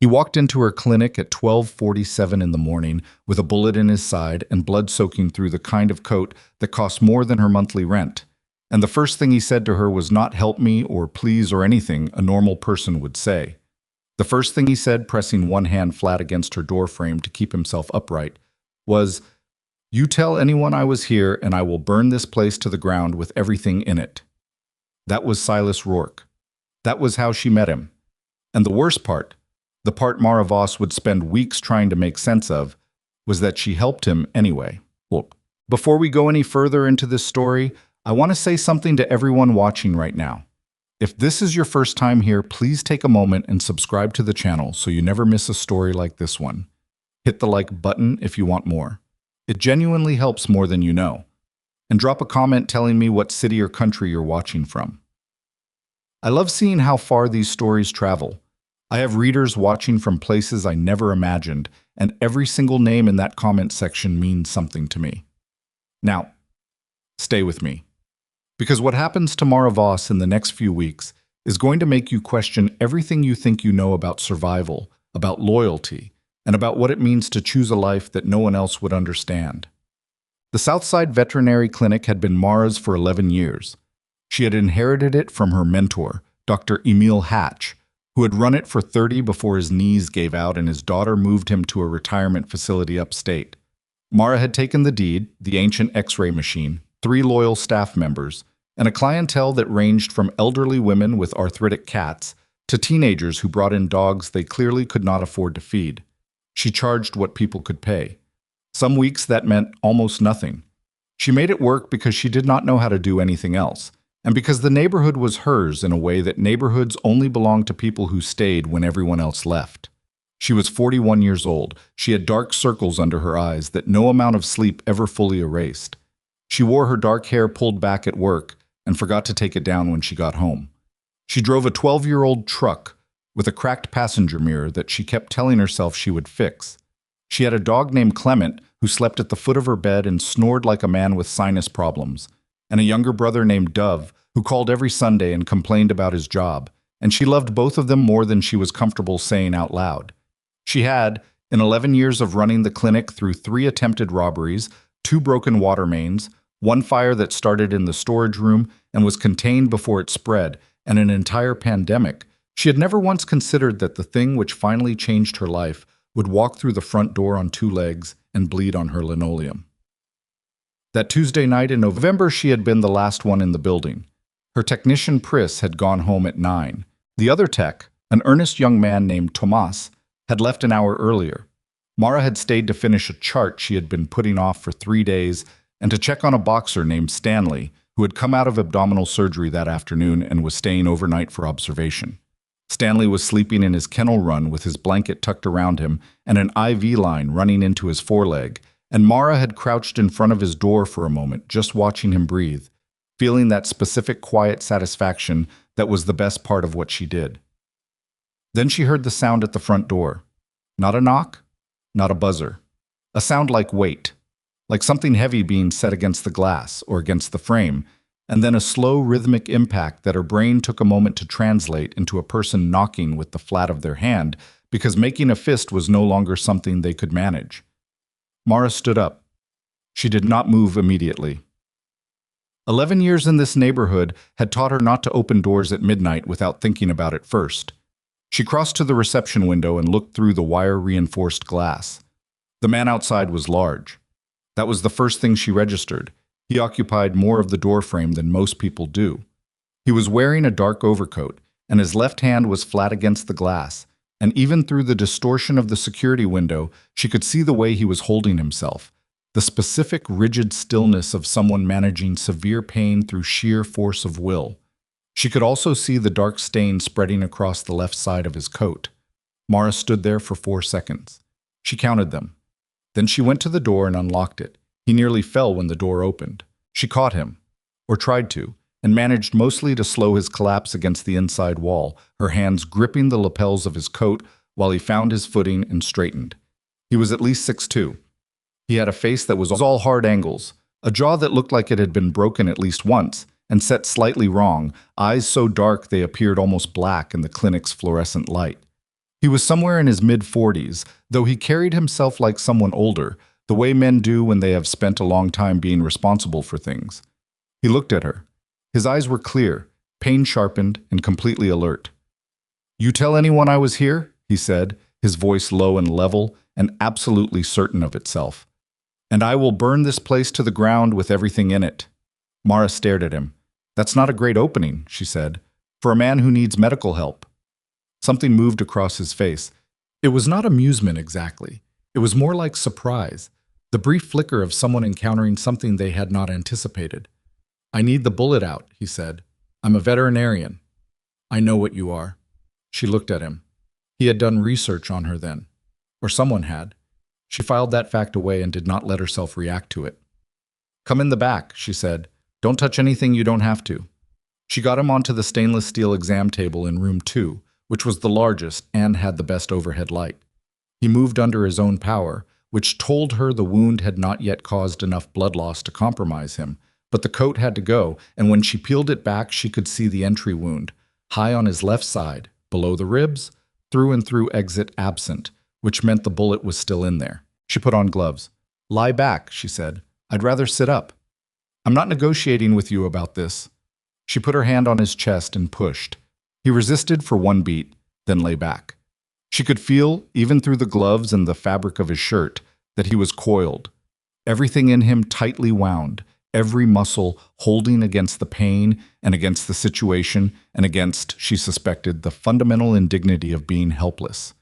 He walked into her clinic at 12:47 in the morning with a bullet in his side and blood soaking through the kind of coat that cost more than her monthly rent. And the first thing he said to her was not help me or please or anything a normal person would say. The first thing he said, pressing one hand flat against her door frame to keep himself upright, was, "You tell anyone I was here and I will burn this place to the ground with everything in it." That was Silas Rourke. That was how she met him. And the worst part, the part Mara Voss would spend weeks trying to make sense of, was that she helped him anyway. Look, before we go any further into this story, I want to say something to everyone watching right now. If this is your first time here, please take a moment and subscribe to the channel so you never miss a story like this one. Hit the like button if you want more. It genuinely helps more than you know. And drop a comment telling me what city or country you're watching from. I love seeing how far these stories travel. I have readers watching from places I never imagined, and every single name in that comment section means something to me. Now, stay with me. Because what happens to Mara Voss in the next few weeks is going to make you question everything you think you know about survival, about loyalty, and about what it means to choose a life that no one else would understand. The Southside Veterinary Clinic had been Mara's for 11 years. She had inherited it from her mentor, Dr. Emil Hatch, who had run it for 30 before his knees gave out and his daughter moved him to a retirement facility upstate. Mara had taken the deed, the ancient X-ray machine, 3 loyal staff members, and a clientele that ranged from elderly women with arthritic cats to teenagers who brought in dogs they clearly could not afford to feed. She charged what people could pay. Some weeks that meant almost nothing. She made it work because she did not know how to do anything else, and because the neighborhood was hers in a way that neighborhoods only belong to people who stayed when everyone else left. She was 41 years old. She had dark circles under her eyes that no amount of sleep ever fully erased. She wore her dark hair pulled back at work and forgot to take it down when she got home. She drove a 12-year-old truck with a cracked passenger mirror that she kept telling herself she would fix. She had a dog named Clement who slept at the foot of her bed and snored like a man with sinus problems, and a younger brother named Dove who called every Sunday and complained about his job, and she loved both of them more than she was comfortable saying out loud. She had, in 11 years of running the clinic through 3 attempted robberies, 2 broken water mains, 1 fire that started in the storage room and was contained before it spread, and an entire pandemic, she had never once considered that the thing which finally changed her life would walk through the front door on 2 legs and bleed on her linoleum. That Tuesday night in November, she had been the last one in the building. Her technician Pris had gone home at 9. The other tech, an earnest young man named Tomas, had left an hour earlier. Mara had stayed to finish a chart she had been putting off for 3 days and to check on a boxer named Stanley, who had come out of abdominal surgery that afternoon and was staying overnight for observation. Stanley was sleeping in his kennel run with his blanket tucked around him and an IV line running into his foreleg, and Mara had crouched in front of his door for a moment, just watching him breathe, feeling that specific quiet satisfaction that was the best part of what she did. Then she heard the sound at the front door. Not a knock, not a buzzer. A sound like weight, like something heavy being set against the glass or against the frame, and then a slow rhythmic impact that her brain took a moment to translate into a person knocking with the flat of their hand because making a fist was no longer something they could manage. Mara stood up. She did not move immediately. 11 years in this neighborhood had taught her not to open doors at midnight without thinking about it first. She crossed to the reception window and looked through the wire-reinforced glass. The man outside was large. That was the first thing she registered. He occupied more of the doorframe than most people do. He was wearing a dark overcoat, and his left hand was flat against the glass, and even through the distortion of the security window, she could see the way he was holding himself, the specific rigid stillness of someone managing severe pain through sheer force of will. She could also see the dark stain spreading across the left side of his coat. Mara stood there for 4 seconds. She counted them. Then she went to the door and unlocked it. He nearly fell when the door opened. She caught him, or tried to, and managed mostly to slow his collapse against the inside wall, her hands gripping the lapels of his coat while he found his footing and straightened. He was at least 6'2". He had a face that was all hard angles, a jaw that looked like it had been broken at least once, and set slightly wrong, eyes so dark they appeared almost black in the clinic's fluorescent light. He was somewhere in his mid-40s, though he carried himself like someone older, the way men do when they have spent a long time being responsible for things. He looked at her. His eyes were clear, pain-sharpened, and completely alert. "You tell anyone I was here?" he said, his voice low and level, and absolutely certain of itself. "And I will burn this place to the ground with everything in it." Mara stared at him. "That's not a great opening," she said, "for a man who needs medical help." Something moved across his face. It was not amusement exactly. It was more like surprise, the brief flicker of someone encountering something they had not anticipated. "I need the bullet out," he said. "I'm a veterinarian." "I know what you are." She looked at him. He had done research on her then. Or someone had. She filed that fact away and did not let herself react to it. "Come in the back," she said. "Don't touch anything you don't have to." She got him onto the stainless steel exam table in room 2, which was the largest and had the best overhead light. He moved under his own power, which told her the wound had not yet caused enough blood loss to compromise him, but the coat had to go, and when she peeled it back, she could see the entry wound, high on his left side, below the ribs, through and through exit absent, which meant the bullet was still in there. She put on gloves. "Lie back," she said. "I'd rather sit up." "I'm not negotiating with you about this." She put her hand on his chest and pushed. He resisted for one beat, then lay back. She could feel, even through the gloves and the fabric of his shirt, that he was coiled. Everything in him tightly wound, every muscle holding against the pain and against the situation and against, she suspected, the fundamental indignity of being helpless.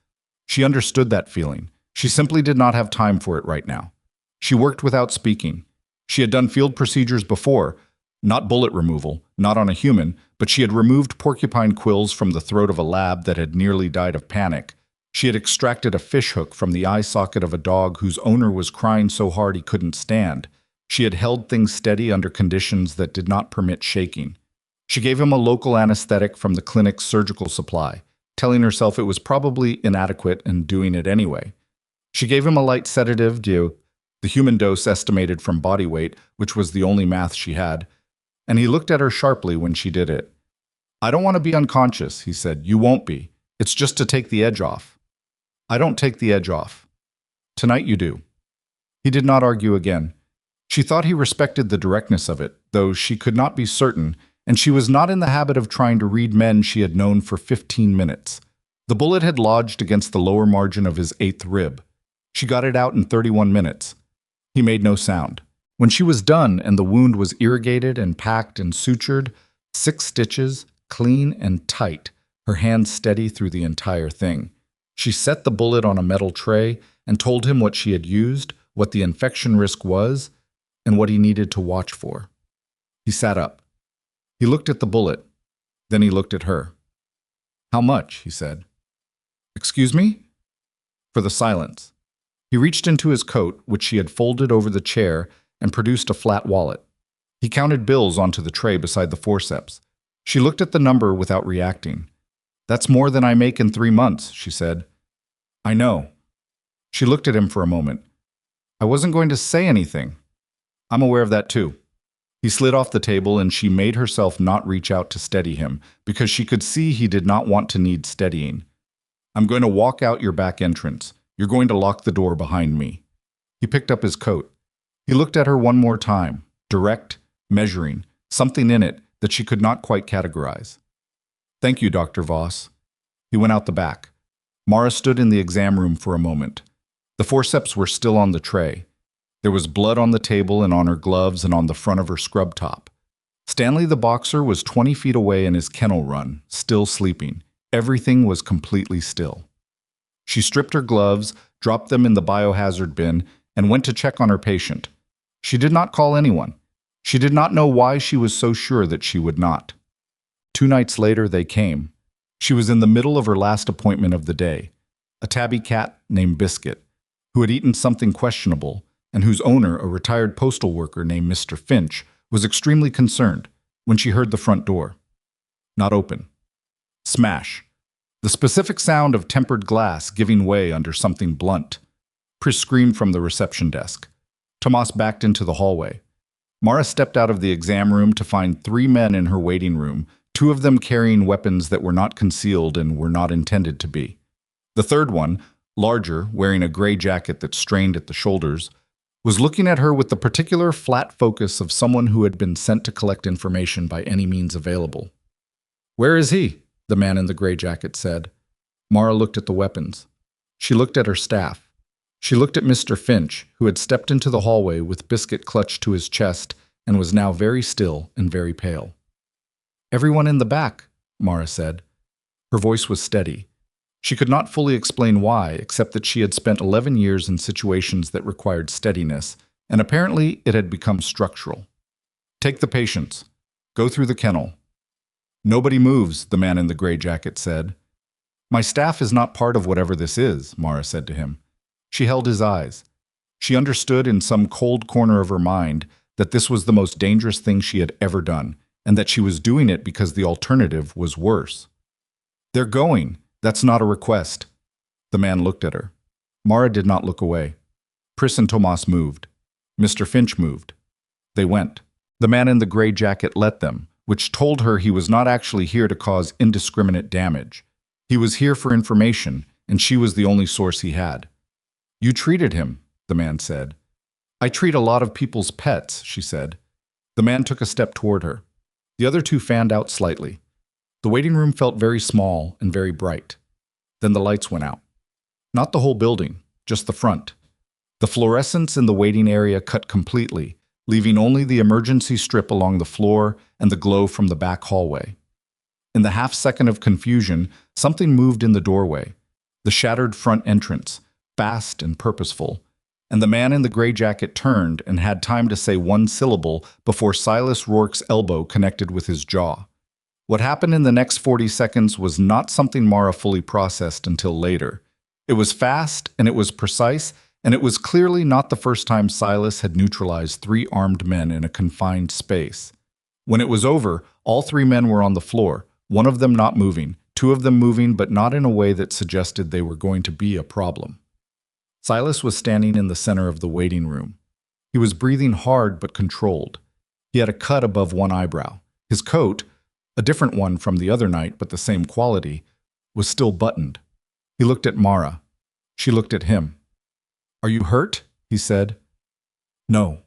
She understood that feeling. She simply did not have time for it right now. She worked without speaking. She had done field procedures before, not bullet removal, not on a human, but she had removed porcupine quills from the throat of a lab that had nearly died of panic. She had extracted a fishhook from the eye socket of a dog whose owner was crying so hard he couldn't stand. She had held things steady under conditions that did not permit shaking. She gave him a local anesthetic from the clinic's surgical supply, telling herself it was probably inadequate and doing it anyway. She gave him a light sedative, the human dose estimated from body weight, which was the only math she had, and he looked at her sharply when she did it. "I don't want to be unconscious," he said. "You won't be. It's just to take the edge off." "I don't take the edge off." "Tonight you do." He did not argue again. She thought he respected the directness of it, though she could not be certain, and she was not in the habit of trying to read men she had known for 15 minutes. The bullet had lodged against the lower margin of his 8th rib. She got it out in 31 minutes. He made no sound. When she was done and the wound was irrigated and packed and sutured, 6 stitches, clean and tight, her hand steady through the entire thing. She set the bullet on a metal tray and told him what she had used, what the infection risk was, and what he needed to watch for. He sat up. He looked at the bullet. Then he looked at her. "How much?" he said. "Excuse me?" For the silence. He reached into his coat, which she had folded over the chair, and produced a flat wallet. He counted bills onto the tray beside the forceps. She looked at the number without reacting. "That's more than I make in 3 months," she said. "I know." She looked at him for a moment. "I wasn't going to say anything." "I'm aware of that too." He slid off the table and she made herself not reach out to steady him, because she could see he did not want to need steadying. "I'm going to walk out your back entrance. You're going to lock the door behind me." He picked up his coat. He looked at her one more time, direct, measuring, something in it that she could not quite categorize. "Thank you, Dr. Voss." He went out the back. Mara stood in the exam room for a moment. The forceps were still on the tray. There was blood on the table and on her gloves and on the front of her scrub top. Stanley the boxer was 20 feet away in his kennel run, still sleeping. Everything was completely still. She stripped her gloves, dropped them in the biohazard bin, and went to check on her patient. She did not call anyone. She did not know why she was so sure that she would not. 2 nights later, they came. She was in the middle of her last appointment of the day. A tabby cat named Biscuit, who had eaten something questionable, and whose owner, a retired postal worker named Mr. Finch, was extremely concerned when she heard the front door. Not open. Smash. The specific sound of tempered glass giving way under something blunt. Pris screamed from the reception desk. Tomas backed into the hallway. Mara stepped out of the exam room to find 3 men in her waiting room, 2 of them carrying weapons that were not concealed and were not intended to be. The third one, larger, wearing a gray jacket that strained at the shoulders, was looking at her with the particular flat focus of someone who had been sent to collect information by any means available. "Where is he?" the man in the gray jacket said. Mara looked at the weapons. She looked at her staff. She looked at Mr. Finch, who had stepped into the hallway with Biscuit clutched to his chest and was now very still and very pale. "Everyone in the back," Mara said. Her voice was steady. She could not fully explain why, except that she had spent 11 years in situations that required steadiness, and apparently it had become structural. "Take the patients. Go through the kennel." "Nobody moves," the man in the gray jacket said. "My staff is not part of whatever this is," Mara said to him. She held his eyes. She understood in some cold corner of her mind that this was the most dangerous thing she had ever done, and that she was doing it because the alternative was worse. "They're going. That's not a request." The man looked at her. Mara did not look away. Pris and Tomas moved. Mr. Finch moved. They went. The man in the gray jacket let them, which told her he was not actually here to cause indiscriminate damage. He was here for information, and she was the only source he had. "You treated him," the man said. "I treat a lot of people's pets," she said. The man took a step toward her. The other two fanned out slightly. The waiting room felt very small and very bright. Then the lights went out. Not the whole building, just the front. The fluorescence in the waiting area cut completely, leaving only the emergency strip along the floor and the glow from the back hallway. In the half-second of confusion, something moved in the doorway. The shattered front entrance, fast and purposeful, and the man in the gray jacket turned and had time to say one syllable before Silas Rourke's elbow connected with his jaw. What happened in the next 40 seconds was not something Mara fully processed until later. It was fast, and it was precise, and it was clearly not the first time Silas had neutralized 3 armed men in a confined space. When it was over, all 3 men were on the floor, one of them not moving, 2 of them moving but not in a way that suggested they were going to be a problem. Silas was standing in the center of the waiting room. He was breathing hard but controlled. He had a cut above one eyebrow. His coat, a different one from the other night but the same quality, was still buttoned. He looked at Mara. She looked at him. "Are you hurt?" he said. "No."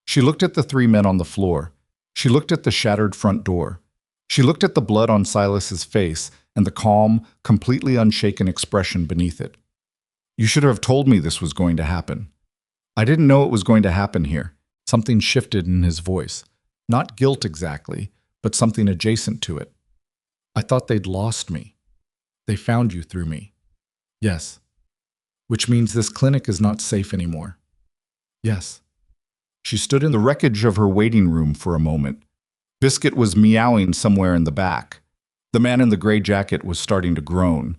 She looked at the 3 men on the floor. She looked at the shattered front door. She looked at the blood on Silas's face and the calm, completely unshaken expression beneath it. "You should have told me this was going to happen." "I didn't know it was going to happen here." Something shifted in his voice. Not guilt exactly, but something adjacent to it. "I thought they'd lost me. They found you through me." "Yes." "Which means this clinic is not safe anymore." "Yes." She stood in the wreckage of her waiting room for a moment. Biscuit was meowing somewhere in the back. The man in the gray jacket was starting to groan.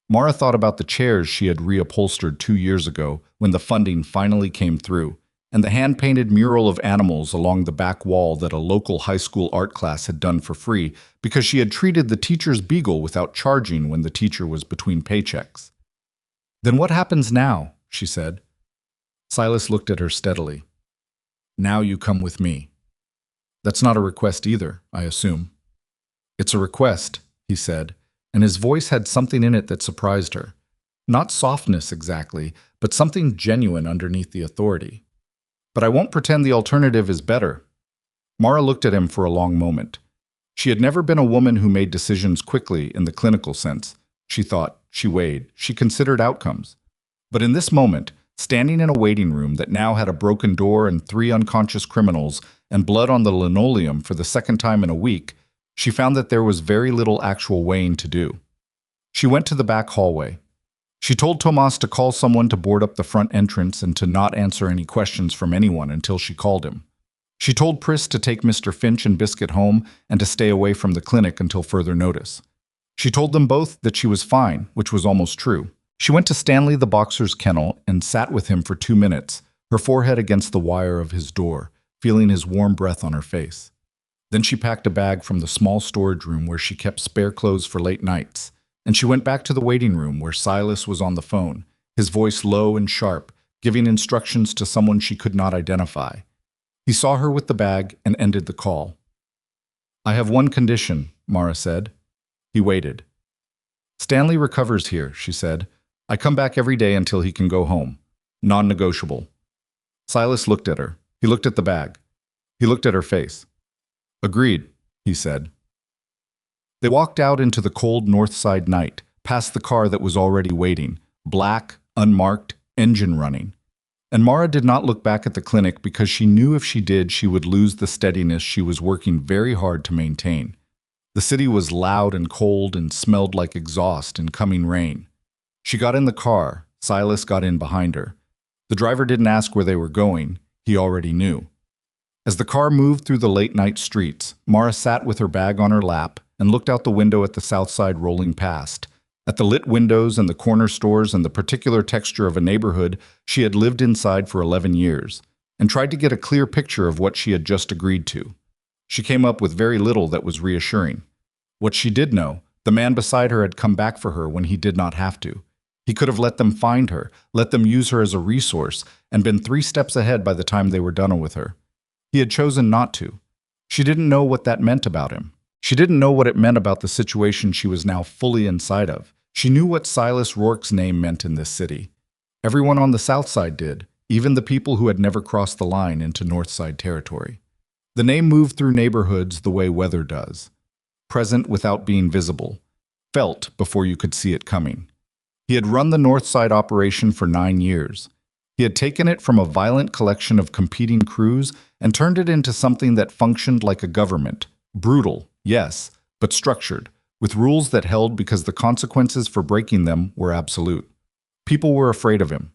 Mara thought about the chairs she had reupholstered 2 years ago when the funding finally came through, and the hand-painted mural of animals along the back wall that a local high school art class had done for free because she had treated the teacher's beagle without charging when the teacher was between paychecks. "Then what happens now?" she said. Silas looked at her steadily. "Now you come with me." "That's not a request either, I assume." "It's a request," he said, and his voice had something in it that surprised her. Not softness exactly, but something genuine underneath the authority. "But I won't pretend the alternative is better." Mara looked at him for a long moment. She had never been a woman who made decisions quickly in the clinical sense. She thought, she weighed, she considered outcomes. But in this moment, standing in a waiting room that now had a broken door and 3 unconscious criminals and blood on the linoleum for the second time in a week, she found that there was very little actual weighing to do. She went to the back hallway. She told Tomas to call someone to board up the front entrance and to not answer any questions from anyone until she called him. She told Pris to take Mr. Finch and Biscuit home and to stay away from the clinic until further notice. She told them both that she was fine, which was almost true. She went to Stanley the boxer's kennel and sat with him for 2 minutes, her forehead against the wire of his door, feeling his warm breath on her face. Then she packed a bag from the small storage room where she kept spare clothes for late nights, and she went back to the waiting room where Silas was on the phone, his voice low and sharp, giving instructions to someone she could not identify. He saw her with the bag and ended the call. "I have one condition," Mara said. He waited. Stanley recovers here, she said. I come back every day until he can go home. Non-negotiable. Silas looked at her. He looked at the bag. He looked at her face. Agreed, he said. They walked out into the cold north side night, past the car that was already waiting, black, unmarked, engine running. And Mara did not look back at the clinic because she knew if she did, she would lose the steadiness she was working very hard to maintain. The city was loud and cold and smelled like exhaust and coming rain. She got in the car. Silas got in behind her. The driver didn't ask where they were going. He already knew. As the car moved through the late-night streets, Mara sat with her bag on her lap and looked out the window at the south side rolling past, at the lit windows and the corner stores and the particular texture of a neighborhood she had lived inside for 11 years, and tried to get a clear picture of what she had just agreed to. She came up with very little that was reassuring. What she did know, the man beside her had come back for her when he did not have to. He could have let them find her, let them use her as a resource, and been 3 steps ahead by the time they were done with her. He had chosen not to. She didn't know what that meant about him. She didn't know what it meant about the situation she was now fully inside of. She knew what Silas Rourke's name meant in this city. Everyone on the south side did, even the people who had never crossed the line into north side territory. The name moved through neighborhoods the way weather does. Present without being visible. Felt before you could see it coming. He had run the north side operation for 9 years. He had taken it from a violent collection of competing crews and turned it into something that functioned like a government. Brutal, yes, but structured, with rules that held because the consequences for breaking them were absolute. People were afraid of him.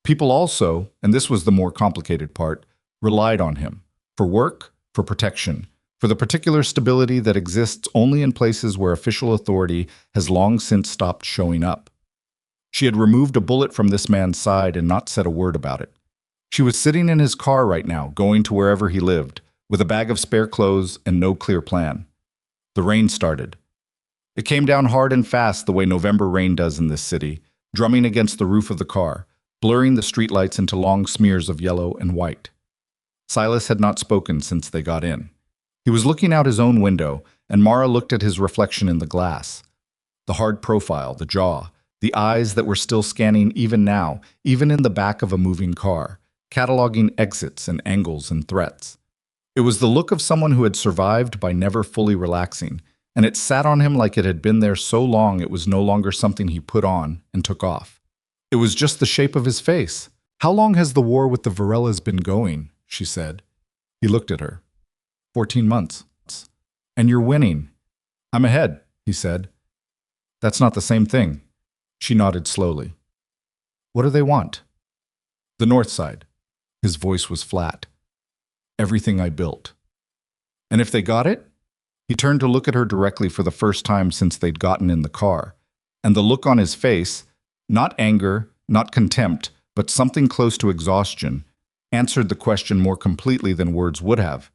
People also, and this was the more complicated part, relied on him. For work, for protection, for the particular stability that exists only in places where official authority has long since stopped showing up. She had removed a bullet from this man's side and not said a word about it. She was sitting in his car right now, going to wherever he lived, with a bag of spare clothes and no clear plan. The rain started. It came down hard and fast the way November rain does in this city, drumming against the roof of the car, blurring the streetlights into long smears of yellow and white. Silas had not spoken since they got in. He was looking out his own window, and Mara looked at his reflection in the glass. The hard profile, the jaw, the eyes that were still scanning even now, even in the back of a moving car, cataloging exits and angles and threats. It was the look of someone who had survived by never fully relaxing, and it sat on him like it had been there so long it was no longer something he put on and took off. It was just the shape of his face. How long has the war with the Varellas been going? She said. He looked at her. 14 months. And you're winning. I'm ahead, he said. That's not the same thing. She nodded slowly. What do they want? The north side. His voice was flat. Everything I built. And if they got it? He turned to look at her directly for the first time since they'd gotten in the car. And the look on his face, not anger, not contempt, but something close to exhaustion, answered the question more completely than words would have.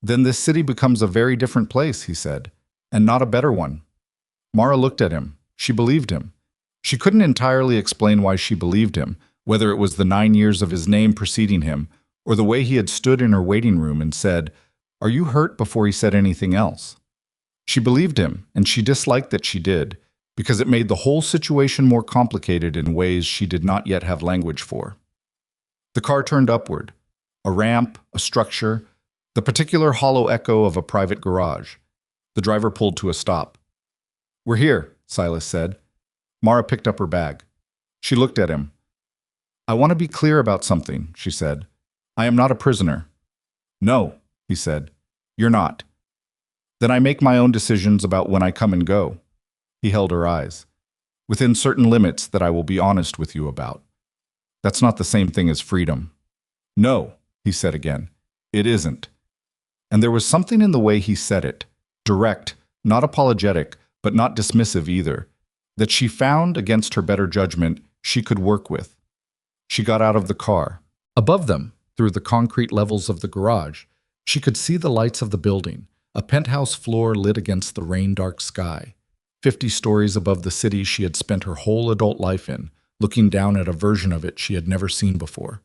Then this city becomes a very different place, he said, and not a better one. Mara looked at him. She believed him. She couldn't entirely explain why she believed him, whether it was the 9 years of his name preceding him, or the way he had stood in her waiting room and said, "Are you hurt?" before he said anything else. She believed him, and she disliked that she did, because it made the whole situation more complicated in ways she did not yet have language for. The car turned upward. A ramp, a structure, the particular hollow echo of a private garage. The driver pulled to a stop. "We're here," Silas said. Mara picked up her bag. She looked at him. "I want to be clear about something," she said. "I am not a prisoner." "No," he said. "You're not." "Then I make my own decisions about when I come and go." He held her eyes. "Within certain limits that I will be honest with you about." "That's not the same thing as freedom." "No," he said again. "It isn't." And there was something in the way he said it, direct, not apologetic, but not dismissive either, that she found, against her better judgment, she could work with. She got out of the car. Above them, through the concrete levels of the garage, she could see the lights of the building, a penthouse floor lit against the rain-dark sky. 50 stories above the city she had spent her whole adult life in, looking down at a version of it she had never seen before.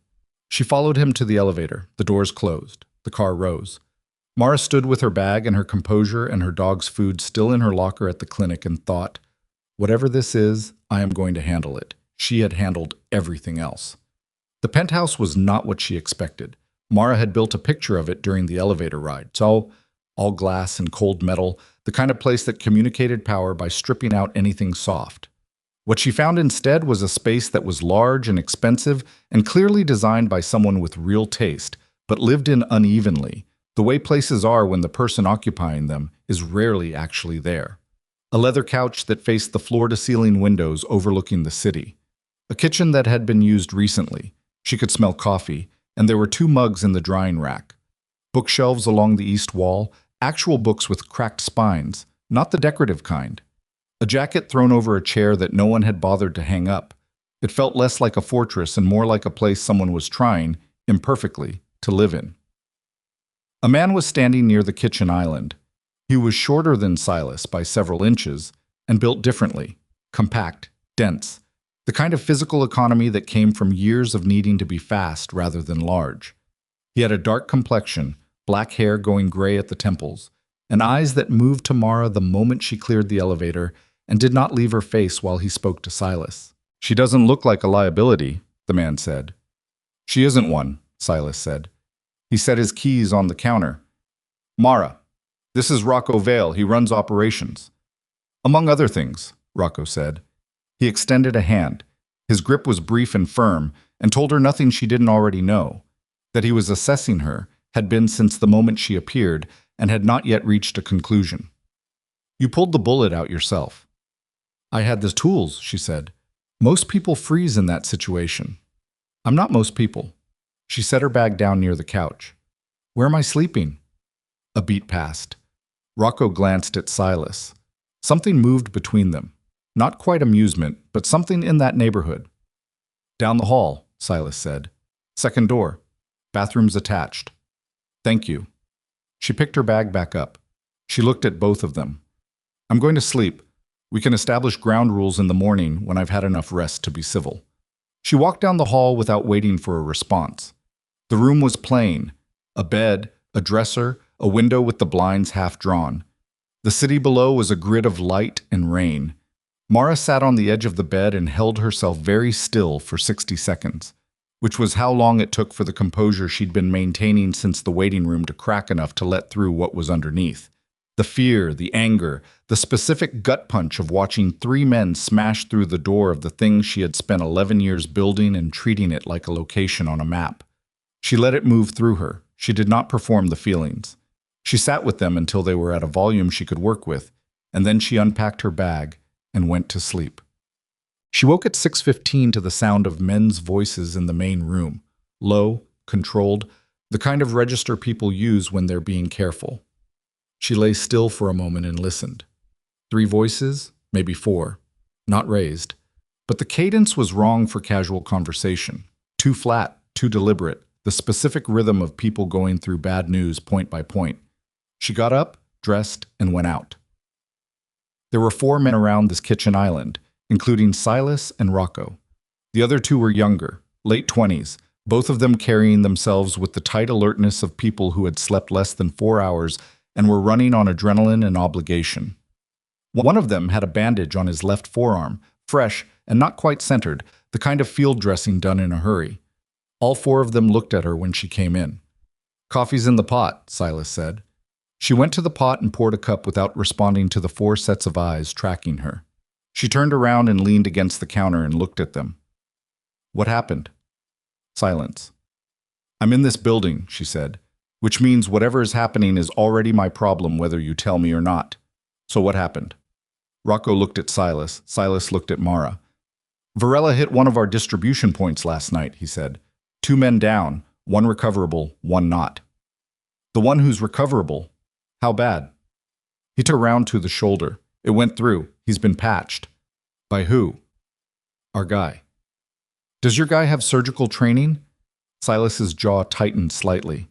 She followed him to the elevator. The doors closed. The car rose. Mara stood with her bag and her composure and her dog's food still in her locker at the clinic and thought, Whatever this is, I am going to handle it. She had handled everything else. The penthouse was not what she expected. Mara had built a picture of it during the elevator ride. So, all glass and cold metal, the kind of place that communicated power by stripping out anything soft. What she found instead was a space that was large and expensive and clearly designed by someone with real taste, but lived in unevenly, the way places are when the person occupying them is rarely actually there. A leather couch that faced the floor-to-ceiling windows overlooking the city. A kitchen that had been used recently. She could smell coffee, and there were 2 mugs in the drying rack. Bookshelves along the east wall, actual books with cracked spines, not the decorative kind. A jacket thrown over a chair that no one had bothered to hang up. It felt less like a fortress and more like a place someone was trying, imperfectly, to live in. A man was standing near the kitchen island. He was shorter than Silas by several inches and built differently, compact, dense, the kind of physical economy that came from years of needing to be fast rather than large. He had a dark complexion, black hair going gray at the temples, and eyes that moved to Mara the moment she cleared the elevator and did not leave her face while he spoke to Silas. "She doesn't look like a liability," the man said. "She isn't one," Silas said. He set his keys on the counter. "Mara, this is Rocco Vale. He runs operations." "Among other things," Rocco said. He extended a hand. His grip was brief and firm, and told her nothing she didn't already know. That he was assessing her had been since the moment she appeared and had not yet reached a conclusion. "You pulled the bullet out yourself." "I had the tools," she said. "Most people freeze in that situation." "I'm not most people." She set her bag down near the couch. "Where am I sleeping?" A beat passed. Rocco glanced at Silas. Something moved between them. Not quite amusement, but something in that neighborhood. "Down the hall," Silas said. "Second door. Bathroom's attached." "Thank you." She picked her bag back up. She looked at both of them. "I'm going to sleep. We can establish ground rules in the morning when I've had enough rest to be civil." She walked down the hall without waiting for a response. The room was plain. A bed, a dresser, a window with the blinds half drawn. The city below was a grid of light and rain. Mara sat on the edge of the bed and held herself very still for 60 seconds, which was how long it took for the composure she'd been maintaining since the waiting room to crack enough to let through what was underneath. The fear, the anger, the specific gut punch of watching 3 men smash through the door of the thing she had spent 11 years building and treating it like a location on a map. She let it move through her. She did not perform the feelings. She sat with them until they were at a volume she could work with, and then she unpacked her bag and went to sleep. She woke at 6:15 to the sound of men's voices in the main room, low, controlled, the kind of register people use when they're being careful. She lay still for a moment and listened. 3 voices, maybe 4, not raised, but the cadence was wrong for casual conversation. Too flat, too deliberate, the specific rhythm of people going through bad news point by point. She got up, dressed, and went out. There were 4 men around this kitchen island, including Silas and Rocco. The other 2 were younger, late 20s, both of them carrying themselves with the tight alertness of people who had slept less than 4 hours and were running on adrenaline and obligation. One of them had a bandage on his left forearm, fresh and not quite centered, the kind of field dressing done in a hurry. All 4 of them looked at her when she came in. "Coffee's in the pot," Silas said. She went to the pot and poured a cup without responding to the 4 sets of eyes tracking her. She turned around and leaned against the counter and looked at them. "What happened?" Silence. "I'm in this building," she said, "which means whatever is happening is already my problem whether you tell me or not. So what happened?" Rocco looked at Silas. Silas looked at Mara. "Varela hit one of our distribution points last night," he said. 2 men down, 1 recoverable, 1 not." "The one who's recoverable? How bad?" He took around to the shoulder. "It went through. He's been patched." "By who?" "Our guy." "Does your guy have surgical training?" Silas's jaw tightened slightly.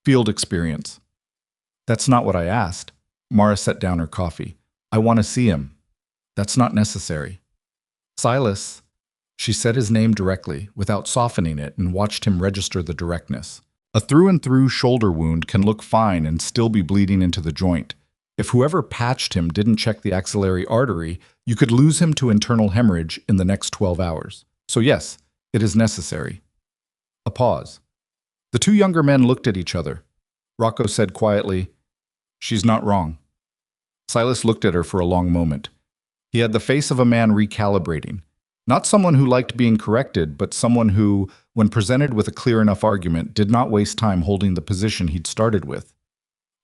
"Field experience." "That's not what I asked." Mara set down her coffee. "I want to see him." "That's not necessary." "Silas." She said his name directly, without softening it, and watched him register the directness. A through-and-through shoulder wound can look fine and still be bleeding into the joint. If whoever patched him didn't check the axillary artery, You could lose him to internal hemorrhage in the next 12 hours. So yes, it is necessary. A pause. The two younger men looked at each other. Rocco said quietly, "She's not wrong." Silas looked at her for a long moment. He had the face of a man recalibrating. Not someone who liked being corrected, but someone who, when presented with a clear enough argument, did not waste time holding the position he'd started with.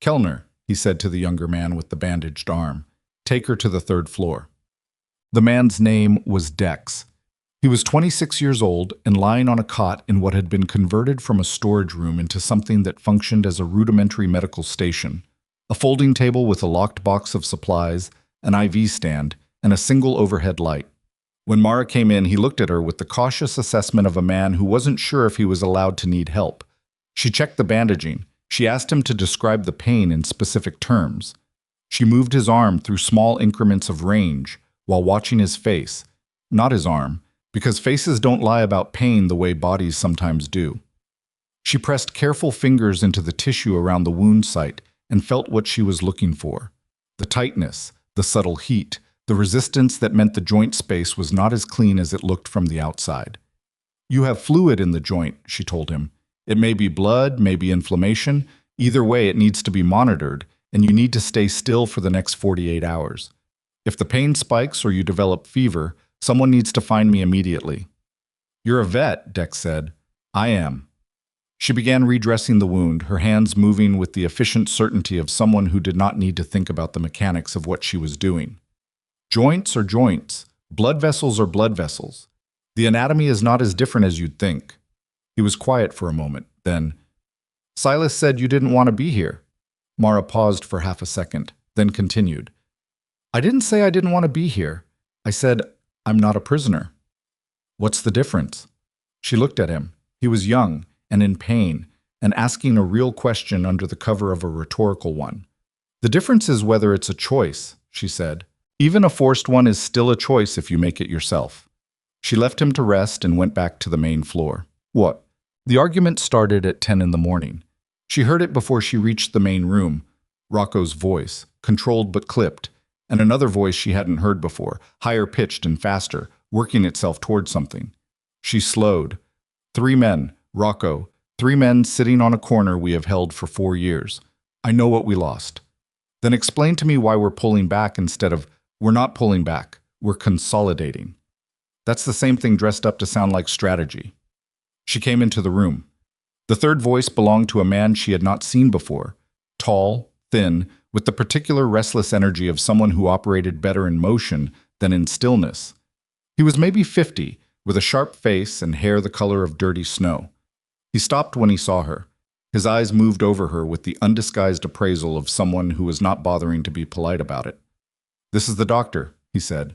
"Kellner," he said to the younger man with the bandaged arm, "take her to the 3rd floor." The man's name was Dex. He was 26 years old and lying on a cot in what had been converted from a storage room into something that functioned as a rudimentary medical station. A folding table with a locked box of supplies, an IV stand, and a single overhead light. When Mara came in, he looked at her with the cautious assessment of a man who wasn't sure if he was allowed to need help. She checked the bandaging. She asked him to describe the pain in specific terms. She moved his arm through small increments of range while watching his face, not his arm, because faces don't lie about pain the way bodies sometimes do. She pressed careful fingers into the tissue around the wound site and felt what she was looking for. The tightness, the subtle heat, the resistance that meant the joint space was not as clean as it looked from the outside. "You have fluid in the joint," she told him. "It may be blood, maybe inflammation. Either way, it needs to be monitored, and you need to stay still for the next 48 hours. If the pain spikes or you develop fever, someone needs to find me immediately." "You're a vet," Dex said. "I am." She began redressing the wound, her hands moving with the efficient certainty of someone who did not need to think about the mechanics of what she was doing. Joints are joints. Blood vessels are blood vessels. The anatomy is not as different as you'd think. He was quiet for a moment. Then, "Silas said you didn't want to be here." Mara paused for half a second, then continued. "I didn't say I didn't want to be here. I said, I'm not a prisoner." "What's the difference?" She looked at him. He was young and in pain, and asking a real question under the cover of a rhetorical one. "The difference is whether it's a choice," she said. "Even a forced one is still a choice if you make it yourself." She left him to rest and went back to the main floor. "What?" The argument started at 10 in the morning. She heard it before she reached the main room. Rocco's voice, controlled but clipped, and another voice she hadn't heard before, higher pitched and faster, working itself toward something. She slowed. "3 men, Rocco, 3 men sitting on a corner we have held for 4 years. I know what we lost. Then explain to me why we're pulling back instead of, we're not pulling back, we're consolidating." That's the same thing dressed up to sound like strategy. She came into the room. The third voice belonged to a man she had not seen before. Tall, thin, with the particular restless energy of someone who operated better in motion than in stillness. He was maybe 50, with a sharp face and hair the color of dirty snow. He stopped when he saw her. His eyes moved over her with the undisguised appraisal of someone who was not bothering to be polite about it. "This is the doctor," he said.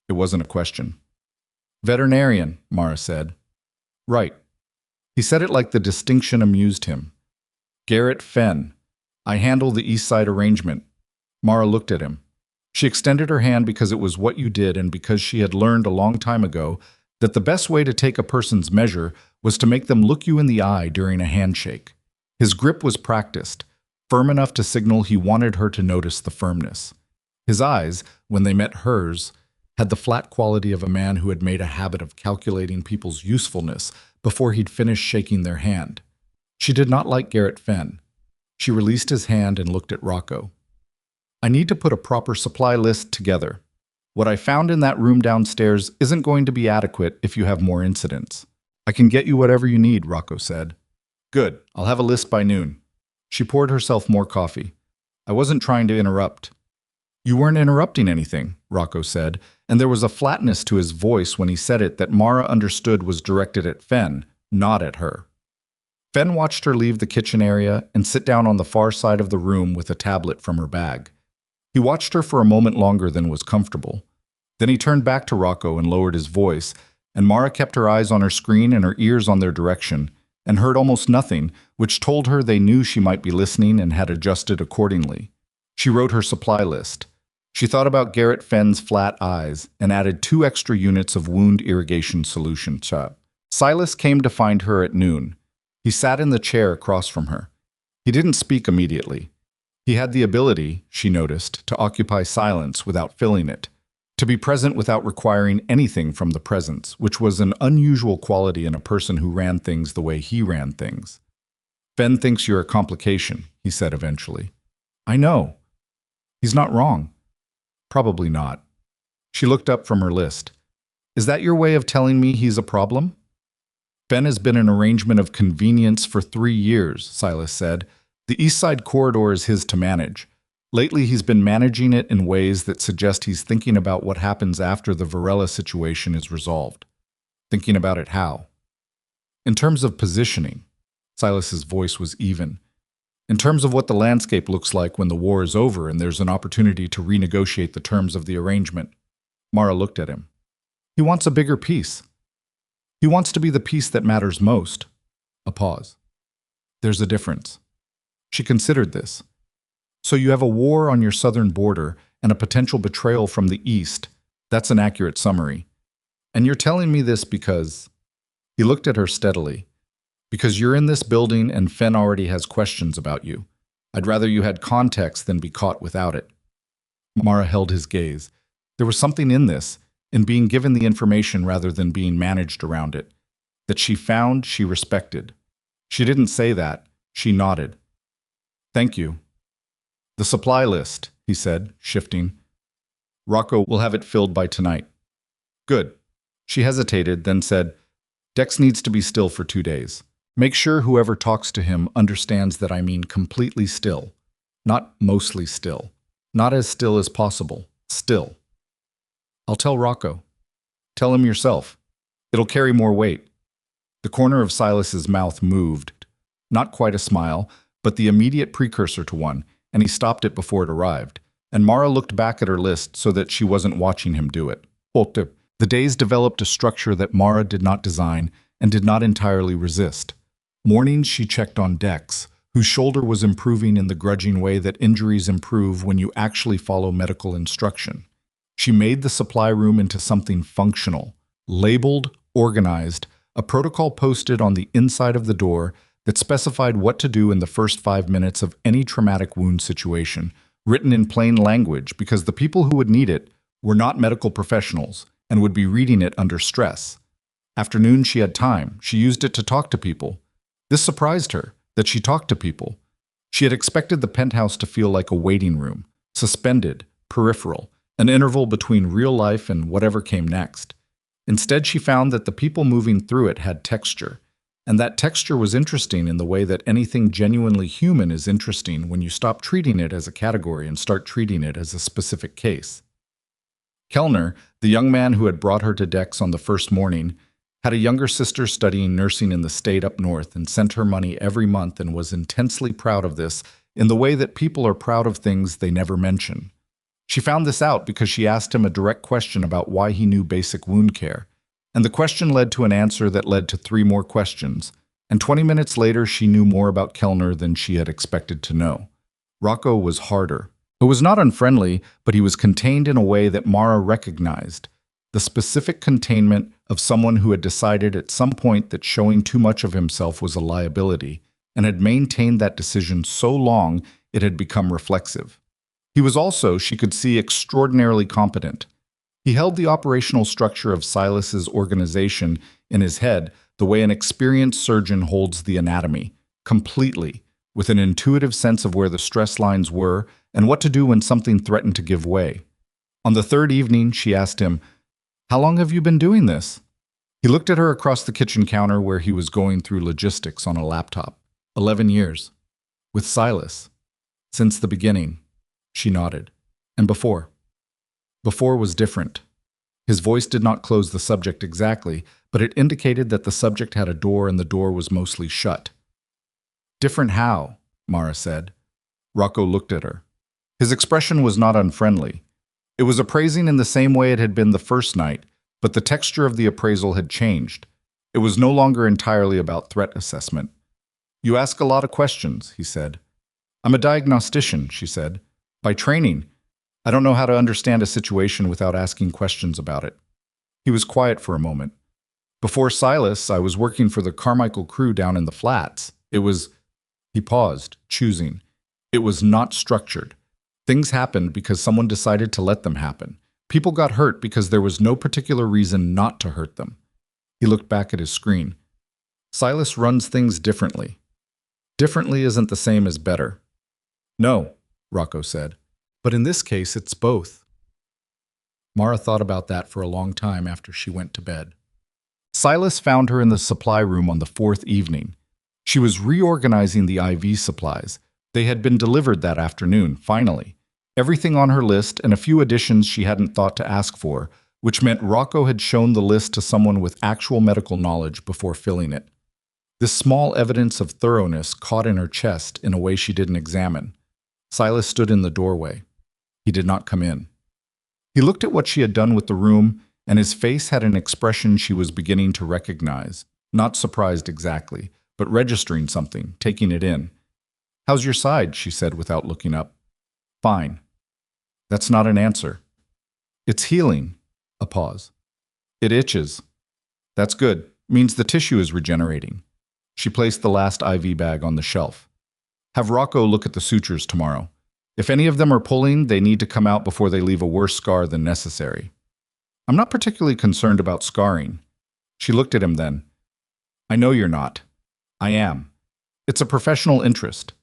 It wasn't a question. "Veterinarian," Mara said. "Right." He said it like the distinction amused him. "Garrett Fenn. I handle the East Side arrangement." Mara looked at him. She extended her hand because it was what you did and because she had learned a long time ago that the best way to take a person's measure was to make them look you in the eye during a handshake. His grip was practiced, firm enough to signal he wanted her to notice the firmness. His eyes, when they met hers, had the flat quality of a man who had made a habit of calculating people's usefulness before he'd finished shaking their hand. She did not like Garrett Fenn. She released his hand and looked at Rocco. "I need to put a proper supply list together. What I found in that room downstairs isn't going to be adequate if you have more incidents." "I can get you whatever you need," Rocco said. "Good, I'll have a list by noon." She poured herself more coffee. "I wasn't trying to interrupt." "You weren't interrupting anything," Rocco said, and there was a flatness to his voice when he said it that Mara understood was directed at Fenn, not at her. Fenn watched her leave the kitchen area and sit down on the far side of the room with a tablet from her bag. He watched her for a moment longer than was comfortable. Then he turned back to Rocco and lowered his voice, and Mara kept her eyes on her screen and her ears on their direction, and heard almost nothing, which told her they knew she might be listening and had adjusted accordingly. She wrote her supply list. She thought about Garrett Fenn's flat eyes and added 2 extra units of wound irrigation solution. Silas came to find her at noon. He sat in the chair across from her. He didn't speak immediately. He had the ability, she noticed, to occupy silence without filling it, To be present without requiring anything from the presence, which was an unusual quality in a person who ran things the way he ran things. Ben thinks you're a complication, he said eventually. I know. He's not wrong. Probably not. She looked up from her list. Is that your way of telling me he's a problem? Ben has been an arrangement of convenience for 3 years, Silas said. The East Side corridor is his to manage. Lately, he's been managing it in ways that suggest he's thinking about what happens after the Varela situation is resolved. Thinking about it how? In terms of positioning. Silas's voice was even. In terms of what the landscape looks like when the war is over and there's an opportunity to renegotiate the terms of the arrangement. Mara looked at him. He wants a bigger piece. He wants to be the piece that matters most. A pause. There's a difference. She considered this. So you have a war on your southern border and a potential betrayal from the east. That's an accurate summary. And you're telling me this because... He looked at her steadily. Because you're in this building and Fen already has questions about you. I'd rather you had context than be caught without it. Mara held his gaze. There was something in this, in being given the information rather than being managed around it, that she found she respected. She didn't say that. She nodded. Thank you. The supply list, he said, shifting. Rocco will have it filled by tonight. Good. She hesitated, then said, Dex needs to be still for 2 days. Make sure whoever talks to him understands that I mean completely still, not mostly still, not as still as possible, still. I'll tell Rocco. Tell him yourself. It'll carry more weight. The corner of Silas's mouth moved, not quite a smile, but the immediate precursor to one, and he stopped it before it arrived, and Mara looked back at her list so that she wasn't watching him do it. The days developed a structure that Mara did not design and did not entirely resist. Mornings she checked on Dex, whose shoulder was improving in the grudging way that injuries improve when you actually follow medical instruction. She made the supply room into something functional, labeled, organized, a protocol posted on the inside of the door that specified what to do in the first 5 minutes of any traumatic wound situation, written in plain language because the people who would need it were not medical professionals and would be reading it under stress. Afternoon she had time. She used it to talk to people. This surprised her, that she talked to people. She had expected the penthouse to feel like a waiting room, suspended, peripheral, an interval between real life and whatever came next. Instead, she found that the people moving through it had texture, and that texture was interesting in the way that anything genuinely human is interesting when you stop treating it as a category and start treating it as a specific case. Kellner, the young man who had brought her to Dex on the first morning, had a younger sister studying nursing in the state up north and sent her money every month and was intensely proud of this in the way that people are proud of things they never mention. She found this out because she asked him a direct question about why he knew basic wound care, and the question led to an answer that led to 3 more questions, and 20 minutes later she knew more about Kellner than she had expected to know. Rocco was harder. It was not unfriendly, but he was contained in a way that Mara recognized, the specific containment of someone who had decided at some point that showing too much of himself was a liability, and had maintained that decision so long it had become reflexive. He was also, she could see, extraordinarily competent. He held the operational structure of Silas's organization in his head the way an experienced surgeon holds the anatomy, completely, with an intuitive sense of where the stress lines were and what to do when something threatened to give way. On the 3rd evening, she asked him, "How long have you been doing this?" He looked at her across the kitchen counter where he was going through logistics on a laptop. 11 years. With Silas. Since the beginning. She nodded. And before? Before was different. His voice did not close the subject exactly, but it indicated that the subject had a door and the door was mostly shut. Different how? Mara said. Rocco looked at her. His expression was not unfriendly. It was appraising in the same way it had been the first night, but the texture of the appraisal had changed. It was no longer entirely about threat assessment. You ask a lot of questions, he said. I'm a diagnostician, she said. By training, I don't know how to understand a situation without asking questions about it. He was quiet for a moment. Before Silas, I was working for the Carmichael crew down in the flats. It was... He paused, choosing. It was not structured. Things happened because someone decided to let them happen. People got hurt because there was no particular reason not to hurt them. He looked back at his screen. Silas runs things differently. Differently isn't the same as better. No, Rocco said. But in this case, it's both. Mara thought about that for a long time after she went to bed. Silas found her in the supply room on the fourth evening. She was reorganizing the IV supplies. They had been delivered that afternoon, finally. Everything on her list and a few additions she hadn't thought to ask for, which meant Rocco had shown the list to someone with actual medical knowledge before filling it. This small evidence of thoroughness caught in her chest in a way she didn't examine. Silas stood in the doorway. He did not come in. He looked at what she had done with the room, and his face had an expression she was beginning to recognize. Not surprised exactly, but registering something, taking it in. "How's your side?" she said without looking up. "Fine." "That's not an answer." "It's healing." A pause. "It itches." "That's good. Means the tissue is regenerating." She placed the last IV bag on the shelf. "Have Rocco look at the sutures tomorrow. If any of them are pulling, they need to come out before they leave a worse scar than necessary." "I'm not particularly concerned about scarring." She looked at him then. "I know you're not. I am. It's a professional interest."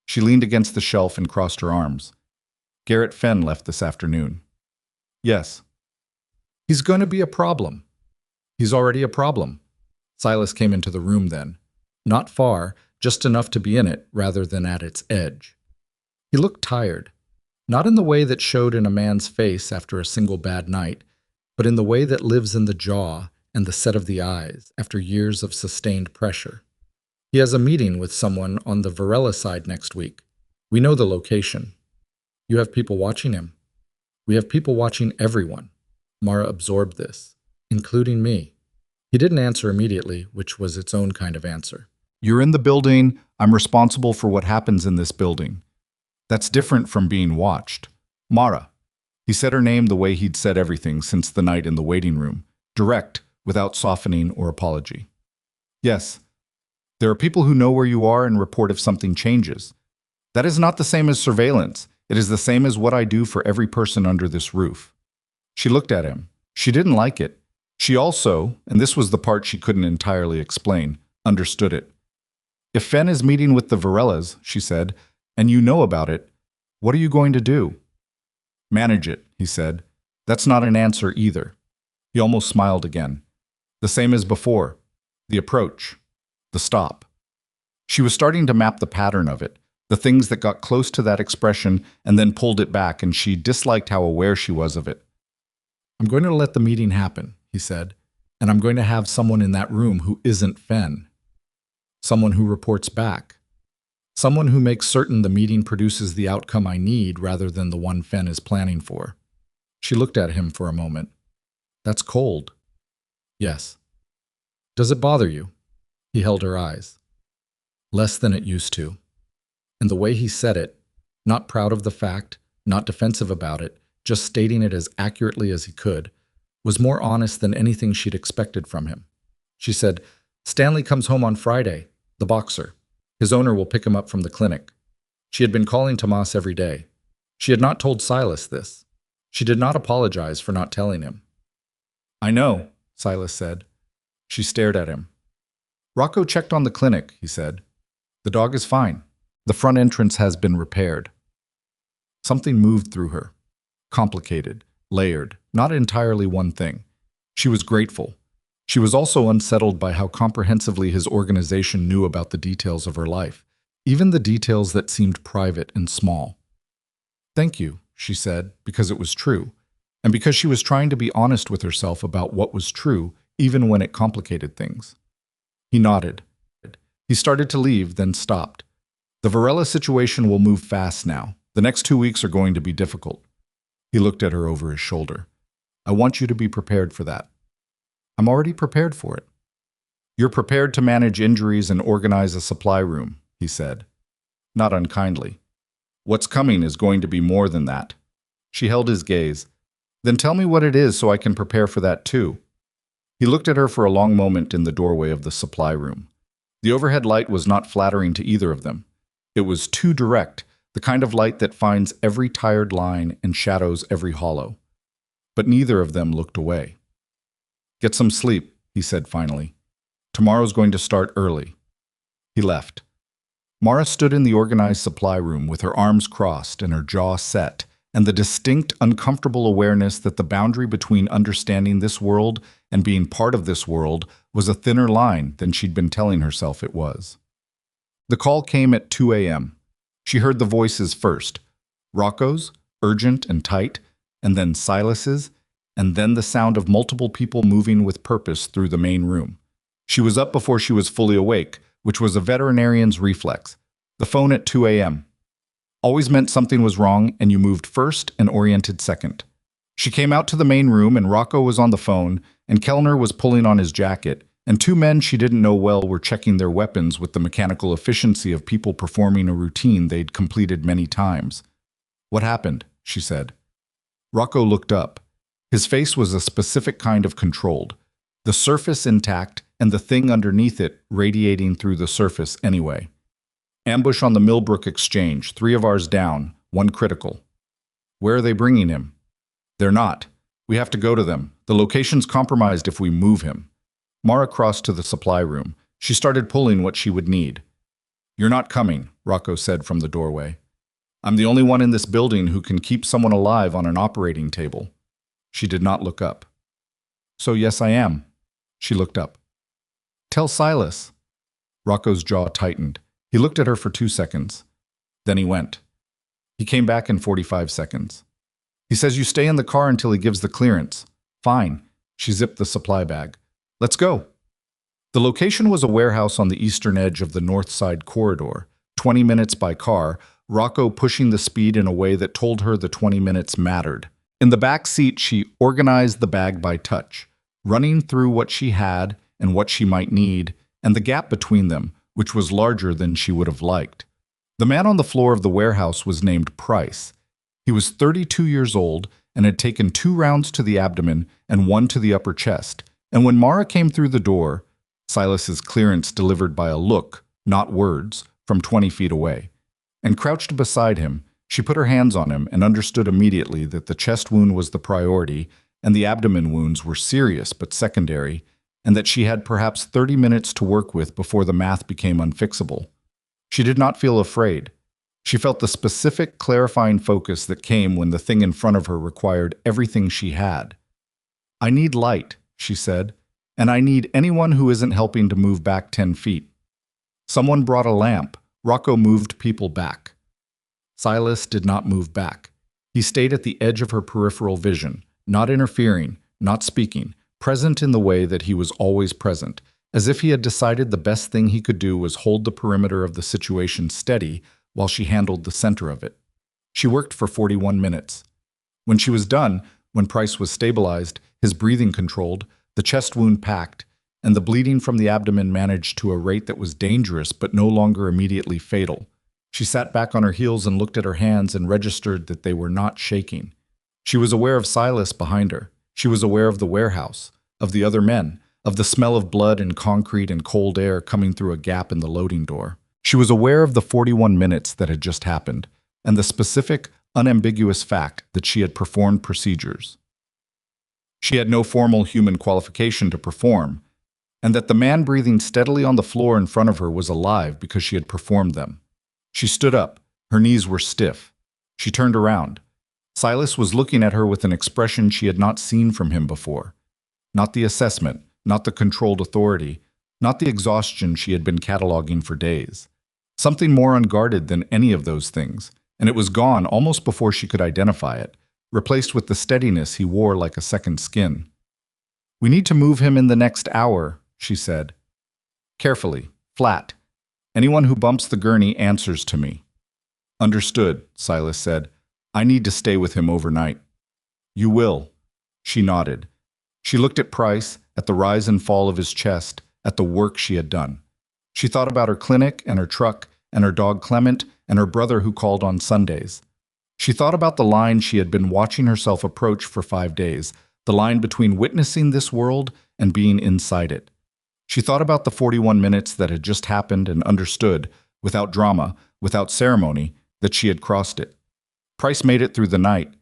She leaned against the shelf and crossed her arms. "Garrett Fenn left this afternoon." "Yes." "He's going to be a problem." "He's already a problem." Silas came into the room then. Not far, just enough to be in it rather than at its edge. He looked tired, not in the way that showed in a man's face after a single bad night, but in the way that lives in the jaw and the set of the eyes after years of sustained pressure. "He has a meeting with someone on the Varela side next week. We know the location." "You have people watching him?" "We have people watching everyone." Mara absorbed this, including me. He didn't answer immediately, which was its own kind of answer. "You're in the building. I'm responsible for what happens in this building. That's different from being watched." "Mara." He said her name the way he'd said everything since the night in the waiting room, direct, without softening or apology. "Yes. There are people who know where you are and report if something changes. That is not the same as surveillance. It is the same as what I do for every person under this roof." She looked at him. She didn't like it. She also, and this was the part she couldn't entirely explain, understood it. "If Fenn is meeting with the Varelas," she said, "and you know about it, what are you going to do?" "Manage it," he said. "That's not an answer either." He almost smiled again. "The same as before. The approach. The stop." She was starting to map the pattern of it, the things that got close to that expression and then pulled it back, and she disliked how aware she was of it. "I'm going to let the meeting happen," he said, "and I'm going to have someone in that room who isn't Fenn. Someone who reports back. Someone who makes certain the meeting produces the outcome I need rather than the one Fenn is planning for." She looked at him for a moment. "That's cold." "Yes." "Does it bother you?" He held her eyes. "Less than it used to." And the way he said it, not proud of the fact, not defensive about it, just stating it as accurately as he could, was more honest than anything she'd expected from him. She said, "Stanley comes home on Friday, the boxer. His owner will pick him up from the clinic." She had been calling Tomas every day. She had not told Silas this. She did not apologize for not telling him. "I know," Silas said. She stared at him. "Rocco checked on the clinic," he said. "The dog is fine. The front entrance has been repaired." Something moved through her. Complicated, layered, not entirely one thing. She was grateful. She was also unsettled by how comprehensively his organization knew about the details of her life, even the details that seemed private and small. "Thank you," she said, because it was true, and because she was trying to be honest with herself about what was true, even when it complicated things. He nodded. He started to leave, then stopped. "The Varela situation will move fast now. The next 2 weeks are going to be difficult." He looked at her over his shoulder. "I want you to be prepared for that." "I'm already prepared for it." "You're prepared to manage injuries and organize a supply room," he said. Not unkindly. "What's coming is going to be more than that." She held his gaze. "Then tell me what it is so I can prepare for that too." He looked at her for a long moment in the doorway of the supply room. The overhead light was not flattering to either of them. It was too direct, the kind of light that finds every tired line and shadows every hollow. but neither of them looked away. "Get some sleep," he said finally. "Tomorrow's going to start early." He left. Mara stood in the organized supply room with her arms crossed and her jaw set, and the distinct, uncomfortable awareness that the boundary between understanding this world and being part of this world was a thinner line than she'd been telling herself it was. The call came at 2 a.m. She heard the voices first, Rocco's, urgent and tight, and then Silas's, and then the sound of multiple people moving with purpose through the main room. She was up before she was fully awake, which was a veterinarian's reflex. The phone at 2 a.m. always meant something was wrong and you moved first and oriented second. She came out to the main room and Rocco was on the phone and Kellner was pulling on his jacket, and two men she didn't know well were checking their weapons with the mechanical efficiency of people performing a routine they'd completed many times. "What happened?" she said. Rocco looked up. His face was a specific kind of controlled, the surface intact and the thing underneath it radiating through the surface anyway. "Ambush on the Millbrook Exchange, 3 of ours down, 1 critical." "Where are they bringing him?" "They're not. We have to go to them. The location's compromised if we move him." Mara crossed to the supply room. She started pulling what she would need. "You're not coming," Rocco said from the doorway. "I'm the only one in this building who can keep someone alive on an operating table." She did not look up. "So yes, I am." She looked up. "Tell Silas." Rocco's jaw tightened. He looked at her for 2 seconds. Then he went. He came back in 45 seconds. "He says you stay in the car until he gives the clearance." "Fine." She zipped the supply bag. "Let's go." The location was a warehouse on the eastern edge of the north side corridor, 20 minutes by car, Rocco pushing the speed in a way that told her the 20 minutes mattered. In the back seat, she organized the bag by touch, running through what she had and what she might need, and the gap between them, which was larger than she would have liked. The man on the floor of the warehouse was named Price. He was 32 years old and had taken 2 rounds to the abdomen and 1 to the upper chest, and when Mara came through the door, Silas's clearance delivered by a look, not words, from 20 feet away, and crouched beside him, she put her hands on him and understood immediately that the chest wound was the priority and the abdomen wounds were serious but secondary, and that she had perhaps 30 minutes to work with before the math became unfixable. She did not feel afraid. She felt the specific, clarifying focus that came when the thing in front of her required everything she had. "I need light," she said, "and I need anyone who isn't helping to move back 10 feet. Someone brought a lamp. Rocco moved people back. Silas did not move back. He stayed at the edge of her peripheral vision, not interfering, not speaking, present in the way that he was always present, as if he had decided the best thing he could do was hold the perimeter of the situation steady while she handled the center of it. She worked for 41 minutes. When she was done, when Price was stabilized, his breathing controlled, the chest wound packed, and the bleeding from the abdomen managed to a rate that was dangerous but no longer immediately fatal, she sat back on her heels and looked at her hands and registered that they were not shaking. She was aware of Silas behind her. She was aware of the warehouse, of the other men, of the smell of blood and concrete and cold air coming through a gap in the loading door. She was aware of the 41 minutes that had just happened, and the specific, unambiguous fact that she had performed procedures. She had no formal human qualification to perform, and that the man breathing steadily on the floor in front of her was alive because she had performed them. She stood up. Her knees were stiff. She turned around. Silas was looking at her with an expression she had not seen from him before. Not the assessment, not the controlled authority, not the exhaustion she had been cataloging for days. Something more unguarded than any of those things, and it was gone almost before she could identify it, replaced with the steadiness he wore like a second skin. "We need to move him in the next hour," she said. "Carefully, flat. Anyone who bumps the gurney answers to me." "Understood," Silas said. "I need to stay with him overnight." "You will." She nodded. She looked at Price, at the rise and fall of his chest, at the work she had done. She thought about her clinic and her truck and her dog Clement and her brother who called on Sundays. She thought about the line she had been watching herself approach for 5 days, the line between witnessing this world and being inside it. She thought about the 41 minutes that had just happened and understood, without drama, without ceremony, that she had crossed it. Price made it through the night.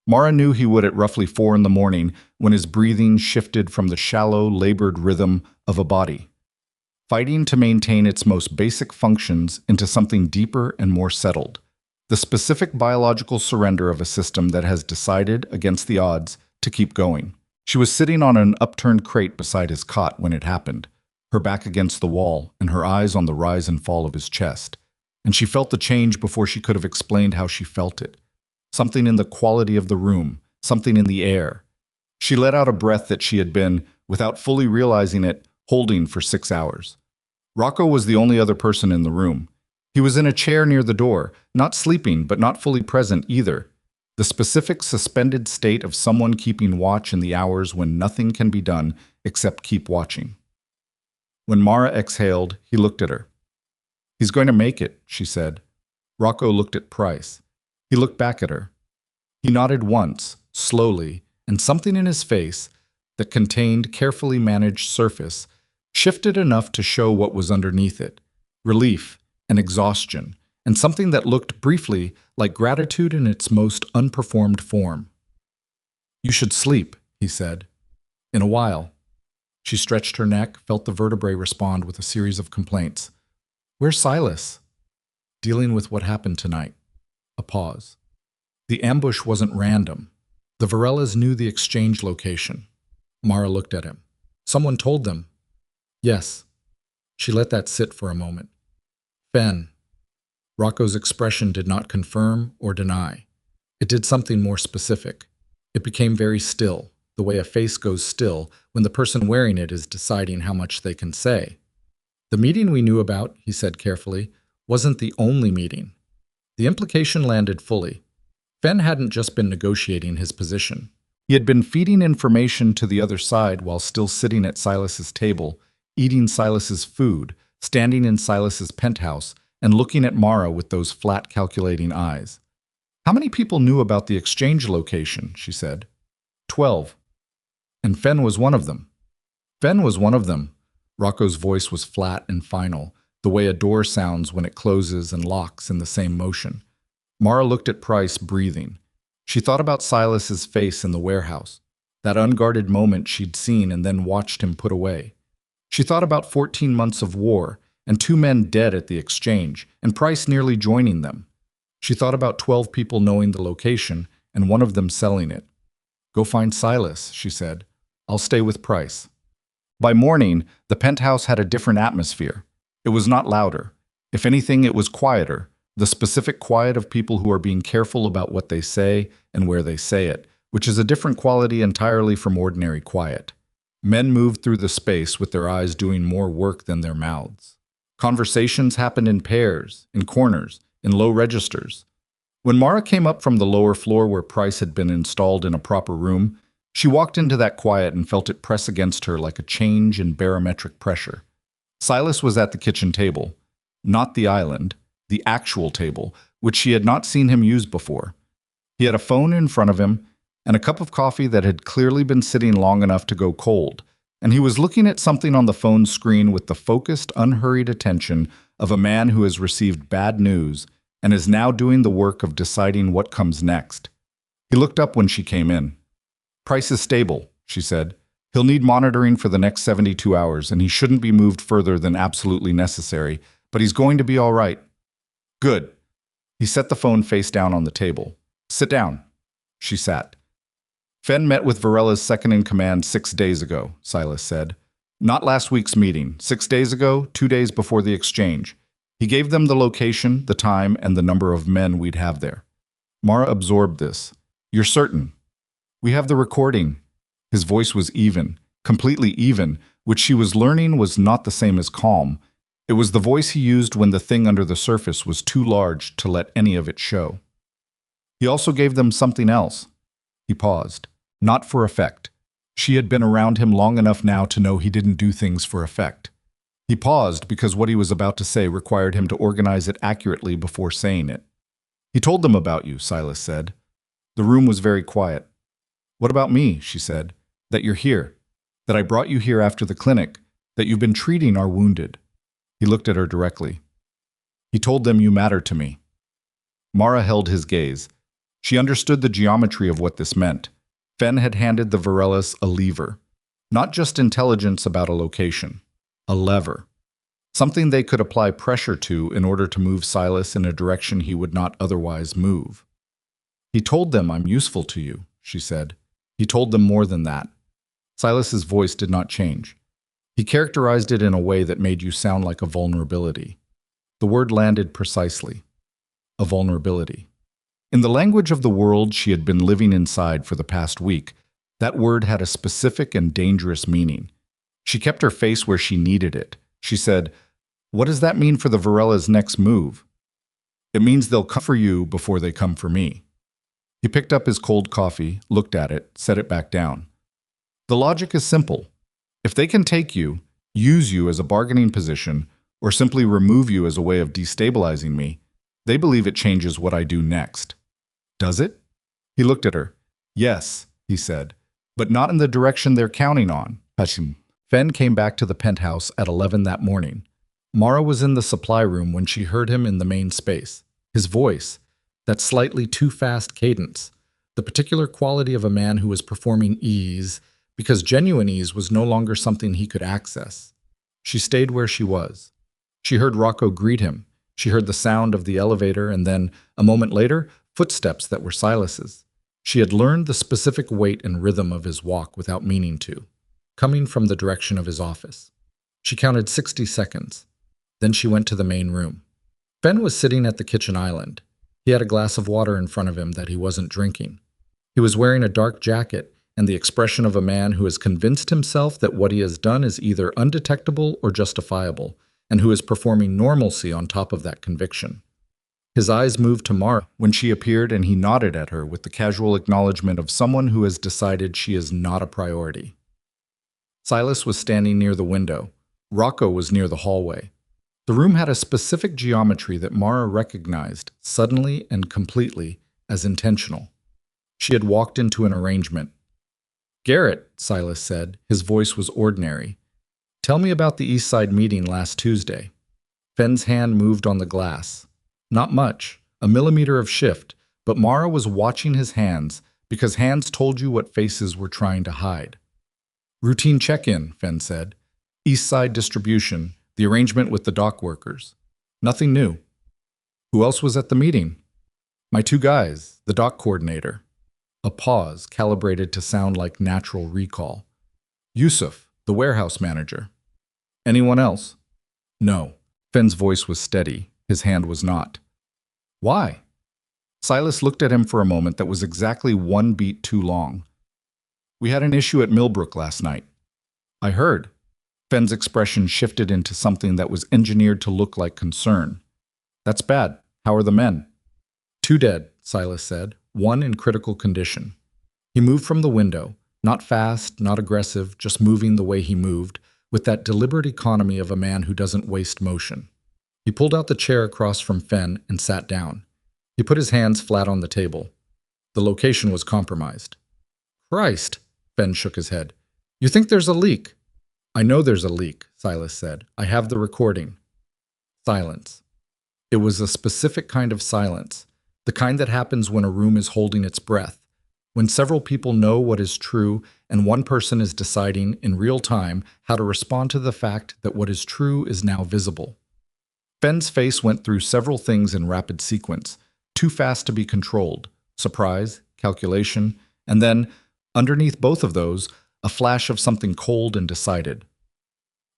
Mara knew he would at roughly 4 in the morning when his breathing shifted from the shallow, labored rhythm of a body, fighting to maintain its most basic functions into something deeper and more settled. The specific biological surrender of a system that has decided, against the odds, to keep going. She was sitting on an upturned crate beside his cot when it happened, her back against the wall and her eyes on the rise and fall of his chest. And she felt the change before she could have explained how she felt it. Something in the quality of the room, something in the air. She let out a breath that she had been, without fully realizing it, holding for 6 hours. Rocco was the only other person in the room. He was in a chair near the door, not sleeping but not fully present either. The specific suspended state of someone keeping watch in the hours when nothing can be done except keep watching. When Mara exhaled, he looked at her. "He's going to make it," she said. Rocco looked at Price. He looked back at her. He nodded once, slowly, and something in his face, that contained carefully managed surface, shifted enough to show what was underneath it: relief and exhaustion, and something that looked briefly like gratitude in its most unperformed form. "You should sleep," he said. "In a while." She stretched her neck, felt the vertebrae respond with a series of complaints. "Where's Silas?" "Dealing with what happened tonight." A pause. The ambush wasn't random. The Varellas knew the exchange location. Mara looked at him. "Someone told them." "Yes." She let that sit for a moment. "Ben." Rocco's expression did not confirm or deny. It did something more specific. It became very still, the way a face goes still when the person wearing it is deciding how much they can say. "The meeting we knew about," he said carefully, "wasn't the only meeting." The implication landed fully. Fenn hadn't just been negotiating his position. He had been feeding information to the other side while still sitting at Silas's table, eating Silas's food, standing in Silas's penthouse, and looking at Mara with those flat, calculating eyes. "How many people knew about the exchange location?" she said. 12. "And Fenn was one of them." "Fenn was one of them." Rocco's voice was flat and final, the way a door sounds when it closes and locks in the same motion. Mara looked at Price, breathing. She thought about Silas's face in the warehouse, that unguarded moment she'd seen and then watched him put away. She thought about 14 months of war, and 2 men dead at the exchange, and Price nearly joining them. She thought about 12 people knowing the location, and one of them selling it. "Go find Silas," she said. "I'll stay with Price." By morning, the penthouse had a different atmosphere. It was not louder. If anything, it was quieter, the specific quiet of people who are being careful about what they say and where they say it, which is a different quality entirely from ordinary quiet. Men moved through the space with their eyes doing more work than their mouths. Conversations happened in pairs, in corners, in low registers. When Mara came up from the lower floor where Price had been installed in a proper room, she walked into that quiet and felt it press against her like a change in barometric pressure. Silas was at the kitchen table, not the island, the actual table, which she had not seen him use before. He had a phone in front of him and a cup of coffee that had clearly been sitting long enough to go cold, and he was looking at something on the phone screen with the focused, unhurried attention of a man who has received bad news and is now doing the work of deciding what comes next. He looked up when she came in. "Price is stable," she said. "He'll need monitoring for the next 72 hours, and he shouldn't be moved further than absolutely necessary, but he's going to be all right." "Good." He set the phone face down on the table. "Sit down." She sat. "Fenn met with Varella's second-in-command 6 days ago," Silas said. "Not last week's meeting. 6 days ago, 2 days before the exchange. He gave them the location, the time, and the number of men we'd have there." Mara absorbed this. "You're certain?" "We have the recording." His voice was even, completely even, which she was learning was not the same as calm. It was the voice he used when the thing under the surface was too large to let any of it show. "He also gave them something else." He paused. "Not for effect." She had been around him long enough now to know he didn't do things for effect. He paused because what he was about to say required him to organize it accurately before saying it. "He told them about you," Silas said. The room was very quiet. "What about me?" she said. "That you're here. That I brought you here after the clinic. That you've been treating our wounded." He looked at her directly. "He told them you matter to me." Mara held his gaze. She understood the geometry of what this meant. Fen had handed the Varellas a lever. Not just intelligence about a location. A lever. Something they could apply pressure to in order to move Silas in a direction he would not otherwise move. He told them I'm useful to you, she said. He told them more than that. Silas's voice did not change. He characterized it in a way that made you sound like a vulnerability. The word landed precisely. A vulnerability. In the language of the world she had been living inside for the past week, that word had a specific and dangerous meaning. She kept her face where she needed it. She said, "What does that mean for the Varellas' next move?" "It means they'll come for you before they come for me." He picked up his cold coffee, looked at it, set it back down. The logic is simple. If they can take you, use you as a bargaining position, or simply remove you as a way of destabilizing me, they believe it changes what I do next. Does it? He looked at her. Yes, he said, but not in the direction they're counting on. Fen came back to the penthouse at 11 that morning. Mara was in the supply room when she heard him in the main space. His voice, that slightly too fast cadence, the particular quality of a man who was performing ease, because genuine ease was no longer something he could access. She stayed where she was. She heard Rocco greet him. She heard the sound of the elevator and then, a moment later, footsteps that were Silas's. She had learned the specific weight and rhythm of his walk without meaning to, coming from the direction of his office. She counted 60 seconds. Then she went to the main room. Ben was sitting at the kitchen island. He had a glass of water in front of him that he wasn't drinking. He was wearing a dark jacket and the expression of a man who has convinced himself that what he has done is either undetectable or justifiable, and who is performing normalcy on top of that conviction. His eyes moved to Mara when she appeared, and he nodded at her with the casual acknowledgement of someone who has decided she is not a priority. Silas was standing near the window. Rocco was near the hallway. The room had a specific geometry that Mara recognized, suddenly and completely, as intentional. She had walked into an arrangement. "Garrett," Silas said, his voice was ordinary. "Tell me about the East Side meeting last Tuesday." Fenn's hand moved on the glass. Not much, a millimeter of shift, but Mara was watching his hands because hands told you what faces were trying to hide. "Routine check-in," Fenn said. "East Side distribution, the arrangement with the dock workers. Nothing new." "Who else was at the meeting?" "My two guys, the dock coordinator." A pause, calibrated to sound like natural recall. "Yusuf, the warehouse manager." "Anyone else?" "No." Fenn's voice was steady. His hand was not. "Why?" Silas looked at him for a moment that was exactly one beat too long. "We had an issue at Millbrook last night." "I heard." Fenn's expression shifted into something that was engineered to look like concern. "That's bad. How are the men?" "Two dead," Silas said, one in critical condition. He moved from the window, not fast, not aggressive, just moving the way he moved, with that deliberate economy of a man who doesn't waste motion. He pulled out the chair across from Fenn and sat down. He put his hands flat on the table. The location was compromised. "Christ!" Fenn shook his head. "You think there's a leak?" "I know there's a leak," Silas said. "I have the recording." Silence. It was a specific kind of silence, the kind that happens when a room is holding its breath, when several people know what is true and one person is deciding in real time how to respond to the fact that what is true is now visible. Fenn's face went through several things in rapid sequence, too fast to be controlled: surprise, calculation, and then, underneath both of those, a flash of something cold and decided.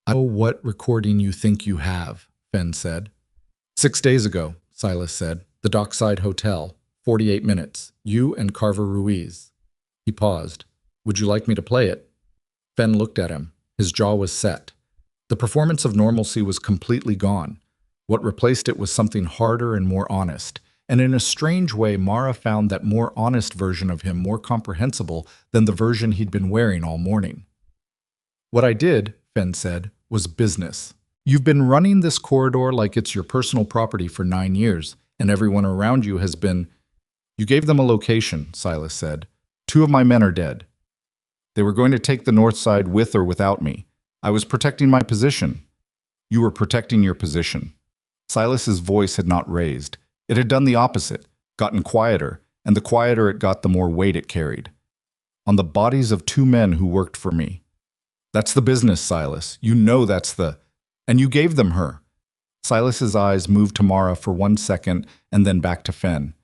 "I know what recording you think you have," Fenn said. 6 days ago," Silas said, "the Dockside Hotel, 48 minutes, you and Carver Ruiz." He paused. "Would you like me to play it?" Fenn looked at him. His jaw was set. The performance of normalcy was completely gone. What replaced it was something harder and more honest. And in a strange way, Mara found that more honest version of him more comprehensible than the version he'd been wearing all morning. "What I did," Fenn said, "was business. You've been running this corridor like it's your personal property for 9 years, and everyone around you has been—" "You gave them a location," Silas said. "2 of my men are dead. They were going to take the north side with or without me. I was protecting my position." "You were protecting your position." Silas's voice had not raised. It had done the opposite, gotten quieter, and the quieter it got, the more weight it carried. On the bodies of two men who worked for me. That's the business, Silas. You know that's the... And you gave them her. Silas's eyes moved to Mara for 1 second and then back to Fen.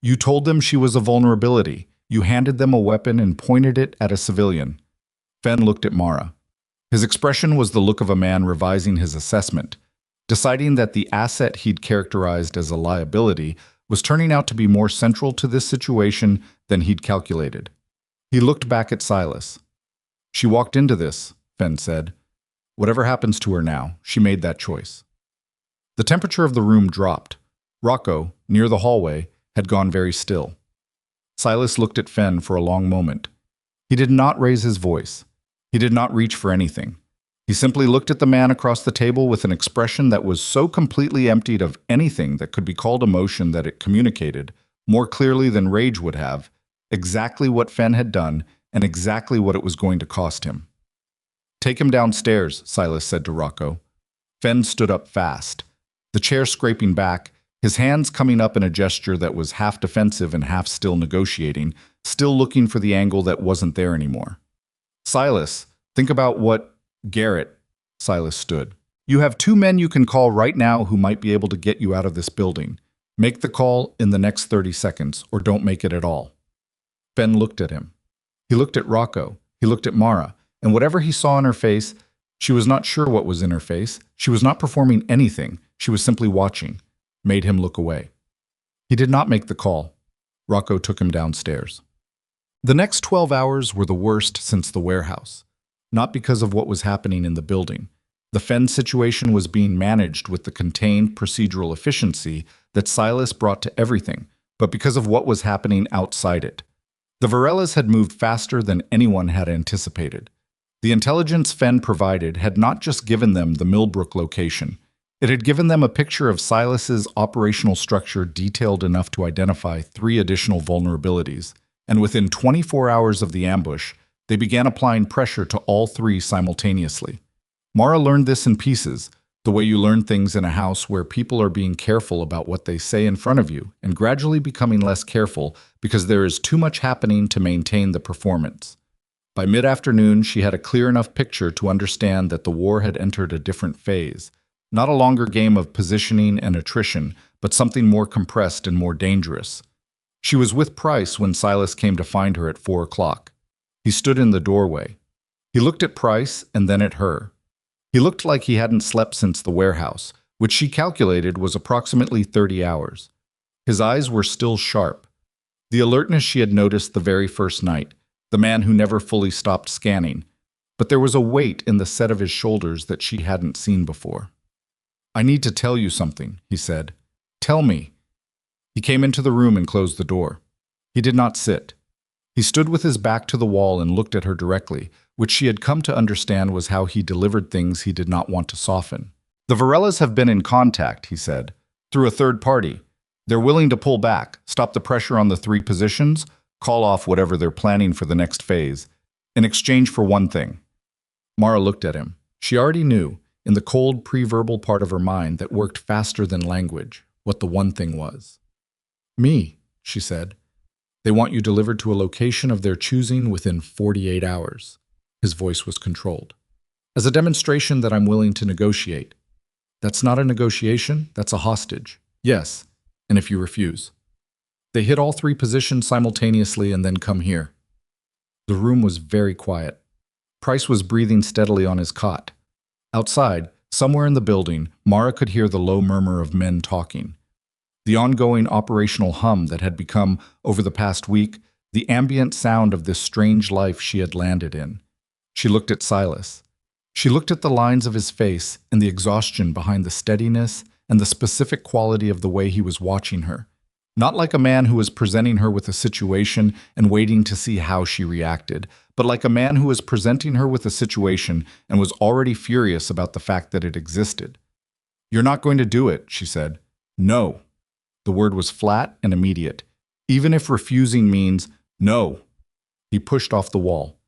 You told them she was a vulnerability. You handed them a weapon and pointed it at a civilian. Fen looked at Mara. His expression was the look of a man revising his assessment, deciding that the asset he'd characterized as a liability was turning out to be more central to this situation than he'd calculated. He looked back at Silas. She walked into this, Fen said. Whatever happens to her now, she made that choice. The temperature of the room dropped. Rocco, near the hallway, had gone very still. Silas looked at Fen for a long moment. He did not raise his voice. He did not reach for anything. He simply looked at the man across the table with an expression that was so completely emptied of anything that could be called emotion that it communicated, more clearly than rage would have, exactly what Fen had done and exactly what it was going to cost him. Take him downstairs, Silas said to Rocco. Fen stood up fast, the chair scraping back, his hands coming up in a gesture that was half defensive and half still negotiating, still looking for the angle that wasn't there anymore. Silas, think about what... Garrett, Silas stood. You have two men you can call right now who might be able to get you out of this building. Make the call in the next 30 seconds, or don't make it at all. Fen looked at him. He looked at Rocco. He looked at Mara. And whatever he saw in her face, she was not sure what was in her face. She was not performing anything. She was simply watching. Made him look away. He did not make the call. Rocco took him downstairs. The next 12 hours were the worst since the warehouse. Not because of what was happening in the building. The Fen situation was being managed with the contained procedural efficiency that Silas brought to everything, but because of what was happening outside it. The Varellas had moved faster than anyone had anticipated. The intelligence Fen provided had not just given them the Millbrook location. It had given them a picture of Silas's operational structure detailed enough to identify 3 additional vulnerabilities, and within 24 hours of the ambush, they began applying pressure to all 3 simultaneously. Mara learned this in pieces, the way you learn things in a house where people are being careful about what they say in front of you and gradually becoming less careful because there is too much happening to maintain the performance. By mid-afternoon, she had a clear enough picture to understand that the war had entered a different phase, not a longer game of positioning and attrition, but something more compressed and more dangerous. She was with Price when Silas came to find her at 4 o'clock. He stood in the doorway. He looked at Price and then at her. He looked like he hadn't slept since the warehouse, which she calculated was approximately 30 hours. His eyes were still sharp. The alertness she had noticed the very first night, the man who never fully stopped scanning. But there was a weight in the set of his shoulders that she hadn't seen before. I need to tell you something, he said. Tell me. He came into the room and closed the door. He did not sit. He stood with his back to the wall and looked at her directly, which she had come to understand was how he delivered things he did not want to soften. The Varellas have been in contact, he said, through a third party. They're willing to pull back, stop the pressure on the 3 positions, call off whatever they're planning for the next phase, in exchange for one thing. Mara looked at him. She already knew, in the cold pre-verbal part of her mind that worked faster than language, what the one thing was. Me, she said. They want you delivered to a location of their choosing within 48 hours. His voice was controlled. As a demonstration that I'm willing to negotiate. That's not a negotiation, that's a hostage. Yes, and if you refuse. They hit all 3 positions simultaneously and then come here. The room was very quiet. Price was breathing steadily on his cot. Outside, somewhere in the building, Mara could hear the low murmur of men talking. The ongoing operational hum that had become, over the past week, the ambient sound of this strange life she had landed in. She looked at Silas. She looked at the lines of his face and the exhaustion behind the steadiness and the specific quality of the way he was watching her. Not like a man who was presenting her with a situation and waiting to see how she reacted, but like a man who was presenting her with a situation and was already furious about the fact that it existed. You're not going to do it, she said. No. The word was flat and immediate, even if refusing means no. He pushed off the wall.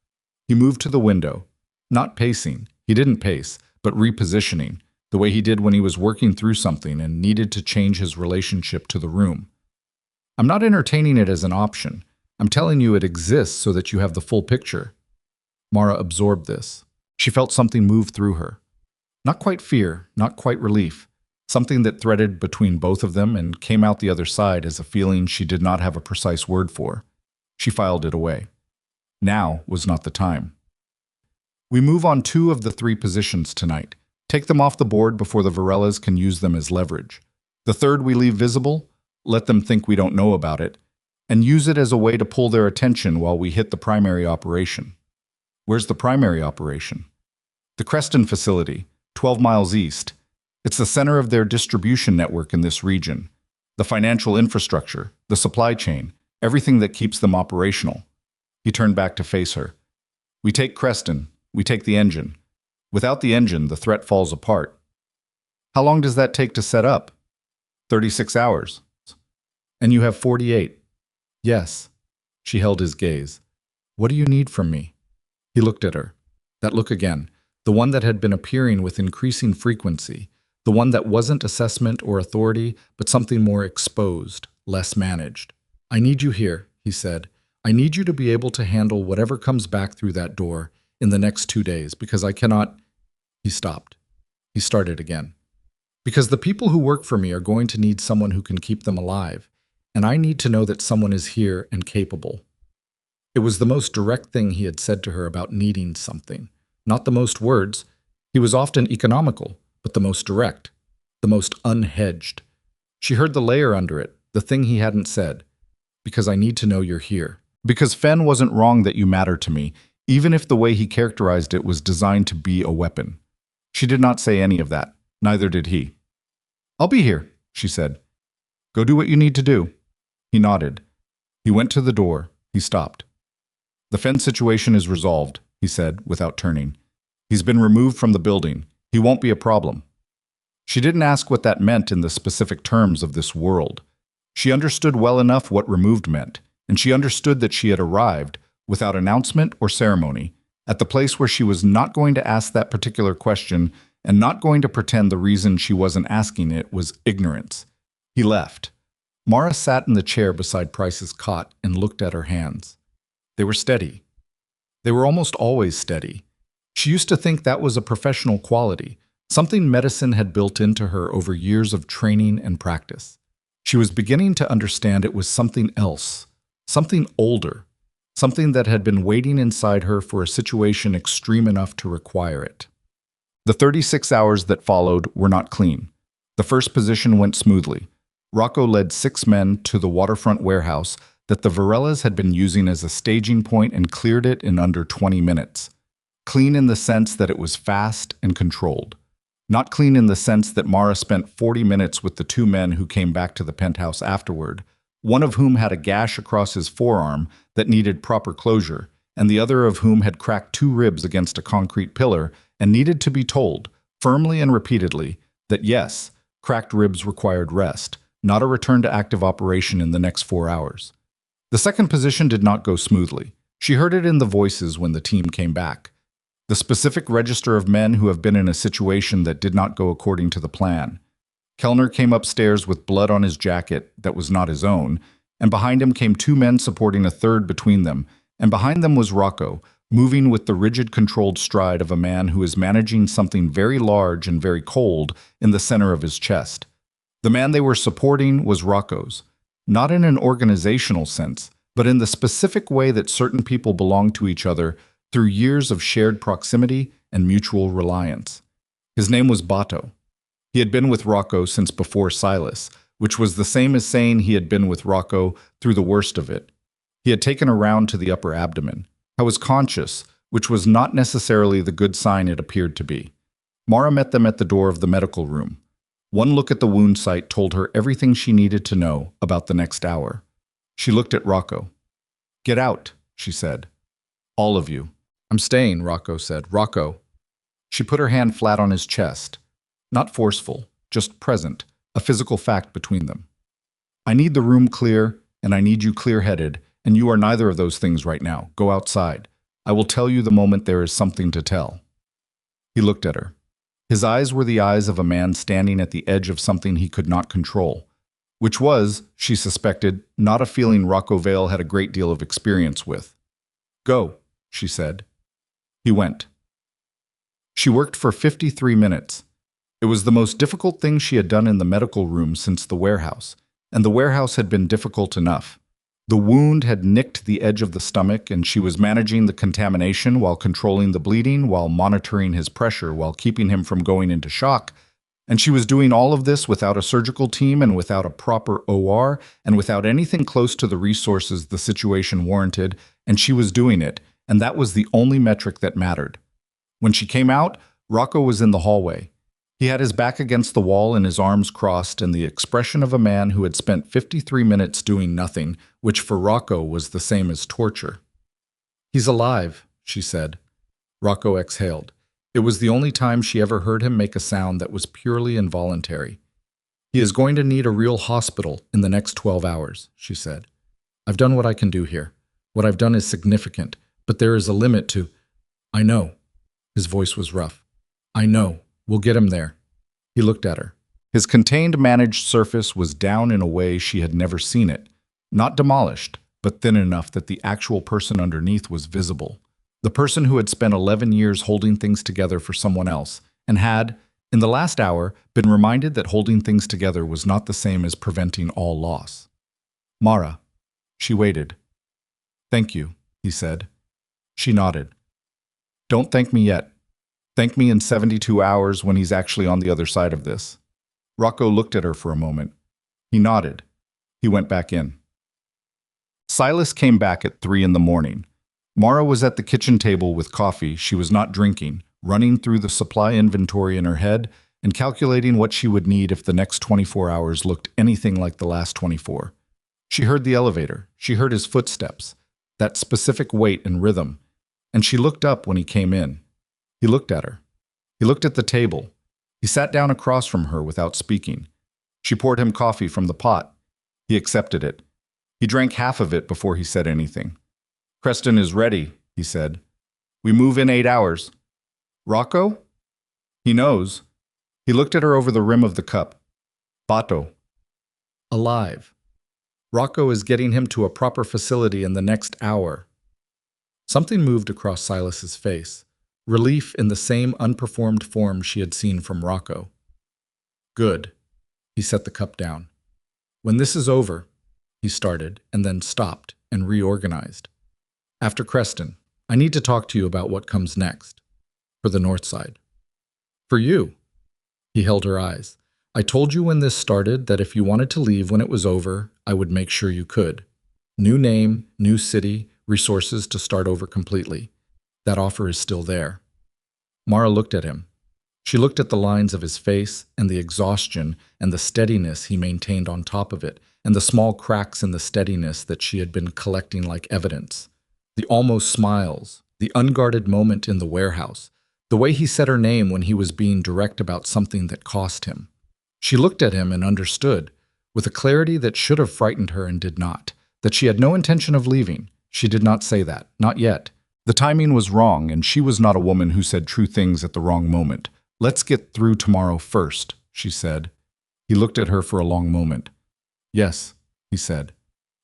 He moved to the window, not pacing. He didn't pace, but repositioning, the way he did when he was working through something and needed to change his relationship to the room. I'm not entertaining it as an option. I'm telling you it exists so that you have the full picture. Mara absorbed this. She felt something move through her. Not quite fear, not quite relief. Something that threaded between both of them and came out the other side as a feeling she did not have a precise word for. She filed it away. Now was not the time. We move on 2 of the 3 positions tonight. Take them off the board before the Varellas can use them as leverage. The third we leave visible, let them think we don't know about it, and use it as a way to pull their attention while we hit the primary operation. Where's the primary operation? The Creston facility, 12 miles east. It's the center of their distribution network in this region. The financial infrastructure, the supply chain, everything that keeps them operational. He turned back to face her. We take Creston, we take the engine. Without the engine, the threat falls apart. How long does that take to set up? 36 hours. And you have 48. Yes. She held his gaze. What do you need from me? He looked at her. That look again, the one that had been appearing with increasing frequency, the one that wasn't assessment or authority, but something more exposed, less managed. I need you here, he said. I need you to be able to handle whatever comes back through that door in the next 2 days, because I cannot... He stopped. He started again. Because the people who work for me are going to need someone who can keep them alive, and I need to know that someone is here and capable. It was the most direct thing he had said to her about needing something. Not the most words. He was often economical, but the most direct, the most unhedged. She heard the layer under it, the thing he hadn't said. Because I need to know you're here. Because Fen wasn't wrong that you matter to me, even if the way he characterized it was designed to be a weapon. She did not say any of that. Neither did he. I'll be here, she said. Go do what you need to do. He nodded. He went to the door. He stopped. The Fen situation is resolved, he said, without turning. He's been removed from the building. He won't be a problem. She didn't ask what that meant in the specific terms of this world. She understood well enough what removed meant, and she understood that she had arrived, without announcement or ceremony, at the place where she was not going to ask that particular question and not going to pretend the reason she wasn't asking it was ignorance. He left. Mara sat in the chair beside Price's cot and looked at her hands. They were steady. They were almost always steady. She used to think that was a professional quality, something medicine had built into her over years of training and practice. She was beginning to understand it was something else, something older, something that had been waiting inside her for a situation extreme enough to require it. The 36 hours that followed were not clean. The first position went smoothly. Rocco led 6 men to the waterfront warehouse that the Varellas had been using as a staging point and cleared it in under 20 minutes. Clean in the sense that it was fast and controlled. Not clean in the sense that Mara spent 40 minutes with the 2 men who came back to the penthouse afterward, one of whom had a gash across his forearm that needed proper closure, and the other of whom had cracked 2 ribs against a concrete pillar and needed to be told, firmly and repeatedly, that yes, cracked ribs required rest, not a return to active operation in the next 4 hours. The second position did not go smoothly. She heard it in the voices when the team came back. The specific register of men who have been in a situation that did not go according to the plan. Kellner came upstairs with blood on his jacket that was not his own, and behind him came 2 men supporting a third between them, and behind them was Rocco, moving with the rigid, controlled stride of a man who is managing something very large and very cold in the center of his chest. The man they were supporting was Rocco's, not in an organizational sense, but in the specific way that certain people belong to each other through years of shared proximity and mutual reliance. His name was Bato. He had been with Rocco since before Silas, which was the same as saying he had been with Rocco through the worst of it. He had taken a round to the upper abdomen. I was conscious, which was not necessarily the good sign it appeared to be. Mara met them at the door of the medical room. One look at the wound site told her everything she needed to know about the next hour. She looked at Rocco. "Get out," she said. "All of you." "I'm staying," Rocco said. "Rocco." She put her hand flat on his chest. Not forceful, just present, a physical fact between them. "I need the room clear, and I need you clear-headed, and you are neither of those things right now. Go outside. I will tell you the moment there is something to tell." He looked at her. His eyes were the eyes of a man standing at the edge of something he could not control. which was, she suspected, not a feeling Rocco Vale had a great deal of experience with. "Go," she said. He went. She worked for 53 minutes. It was the most difficult thing she had done in the medical room since the warehouse, and the warehouse had been difficult enough. The wound had nicked the edge of the stomach, and she was managing the contamination while controlling the bleeding, while monitoring his pressure, while keeping him from going into shock. And she was doing all of this without a surgical team and without a proper OR and without anything close to the resources the situation warranted, and she was doing it, and that was the only metric that mattered. When she came out, Rocco was in the hallway. He had his back against the wall and his arms crossed, and the expression of a man who had spent 53 minutes doing nothing, which for Rocco was the same as torture. "He's alive," she said. Rocco exhaled. It was the only time she ever heard him make a sound that was purely involuntary. "He is going to need a real hospital in the next 12 hours, she said. "I've done what I can do here. What I've done is significant, but there is a limit to—" "I know." His voice was rough. "I know. We'll get him there." He looked at her. His contained, managed surface was down in a way she had never seen it. Not demolished, but thin enough that the actual person underneath was visible. The person who had spent 11 years holding things together for someone else, and had, in the last hour, been reminded that holding things together was not the same as preventing all loss. "Mara." She waited. "Thank you," he said. She nodded. "Don't thank me yet. Thank me in 72 hours when he's actually on the other side of this." Rocco looked at her for a moment. He nodded. He went back in. Silas came back at 3 in the morning. Mara was at the kitchen table with coffee she was not drinking, running through the supply inventory in her head and calculating what she would need if the next 24 hours looked anything like the last 24. She heard the elevator. She heard his footsteps, that specific weight and rhythm, and she looked up when he came in. He looked at her. He looked at the table. He sat down across from her without speaking. She poured him coffee from the pot. He accepted it. He drank half of it before he said anything. "Creston is ready," he said. "We move in 8 hours." "Rocco?" "He knows." He looked at her over the rim of the cup. "Bato." "Alive. Rocco is getting him to a proper facility in the next hour." Something moved across Silas's face. Relief in the same unperformed form she had seen from Rocco. "Good." He set the cup down. "When this is over," he started, and then stopped and reorganized. "After Creston, I need to talk to you about what comes next. For the North Side." "For you?" He held her eyes. "I told you when this started that if you wanted to leave when it was over, I would make sure you could. New name, new city, resources to start over completely. That offer is still there." Mara looked at him. She looked at the lines of his face and the exhaustion and the steadiness he maintained on top of it, and the small cracks in the steadiness that she had been collecting like evidence. The almost smiles, the unguarded moment in the warehouse, the way he said her name when he was being direct about something that cost him. She looked at him and understood, with a clarity that should have frightened her and did not, that she had no intention of leaving. She did not say that, not yet. The timing was wrong, and she was not a woman who said true things at the wrong moment. "Let's get through tomorrow first," she said. He looked at her for a long moment. "Yes," he said.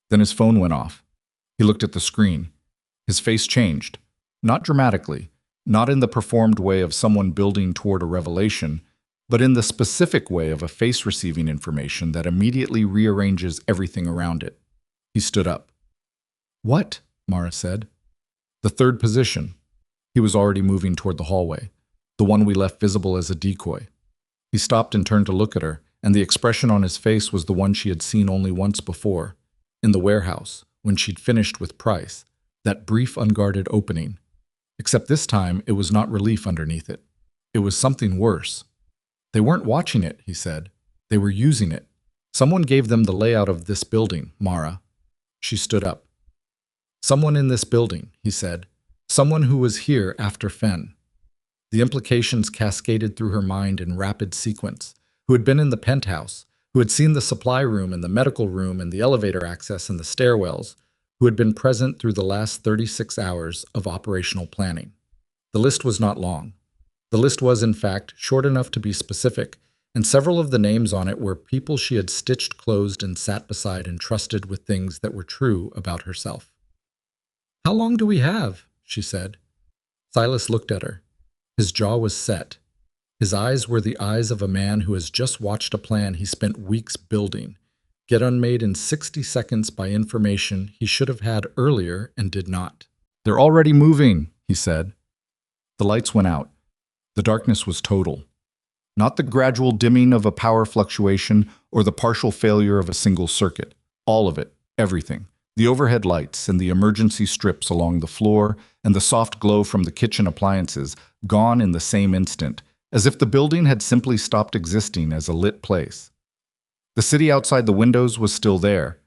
Then his phone went off. He looked at the screen. His face changed. Not dramatically, not in the performed way of someone building toward a revelation, but in the specific way of a face receiving information that immediately rearranges everything around it. He stood up. "What?" Mara said. "The third position." He was already moving toward the hallway, the one we left visible as a decoy. He stopped and turned to look at her, and the expression on his face was the one she had seen only once before, in the warehouse, when she'd finished with Price, that brief unguarded opening. Except this time, it was not relief underneath it. It was something worse. "They weren't watching it," he said. "They were using it. Someone gave them the layout of this building, Mara." She stood up. "Someone in this building," he said. "Someone who was here after Fenn." The implications cascaded through her mind in rapid sequence. Who had been in the penthouse, who had seen the supply room and the medical room and the elevator access and the stairwells, who had been present through the last 36 hours of operational planning. The list was not long. The list was, in fact, short enough to be specific, and several of the names on it were people she had stitched closed and sat beside and trusted with things that were true about herself. "How long do we have?" she said. Silas looked at her. His jaw was set. His eyes were the eyes of a man who has just watched a plan he spent weeks building, get unmade in 60 seconds by information he should have had earlier and did not. "They're already moving," he said. The lights went out. The darkness was total. Not the gradual dimming of a power fluctuation or the partial failure of a single circuit. All of it, everything. The overhead lights and the emergency strips along the floor and the soft glow from the kitchen appliances, gone in the same instant, as if the building had simply stopped existing as a lit place. The city outside the windows was still there.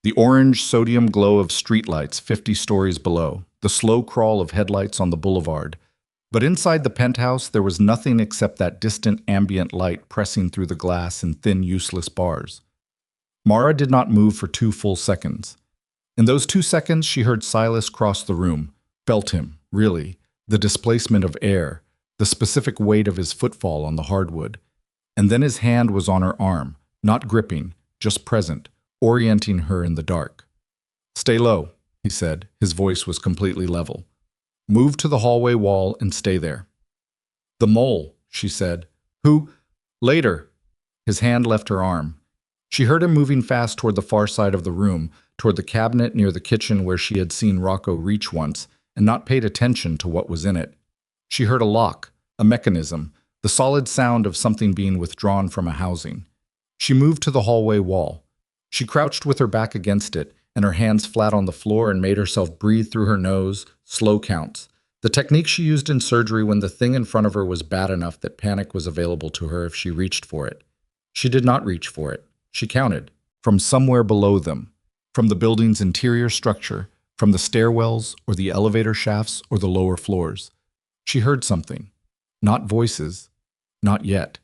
The orange sodium glow of streetlights 50 stories below, the slow crawl of headlights on the boulevard. But inside the penthouse, there was nothing except that distant ambient light pressing through the glass in thin, useless bars. Mara did not move for 2 full seconds. In those 2 seconds, she heard Silas cross the room, felt him, really, the displacement of air, the specific weight of his footfall on the hardwood. And then his hand was on her arm, not gripping, just present, orienting her in the dark. "Stay low," he said. His voice was completely level. "Move to the hallway wall and stay there." "The mole," she said. "Who?" "Later." His hand left her arm. She heard him moving fast toward the far side of the room, toward the cabinet near the kitchen where she had seen Rocco reach once, and not paid attention to what was in it. She heard a lock, a mechanism, the solid sound of something being withdrawn from a housing. She moved to the hallway wall. She crouched with her back against it, and her hands flat on the floor, and made herself breathe through her nose, slow counts. The technique she used in surgery when the thing in front of her was bad enough that panic was available to her if she reached for it. She did not reach for it. She counted. From somewhere below them. From the building's interior structure, from the stairwells or the elevator shafts or the lower floors. She heard something. Not voices. Not yet.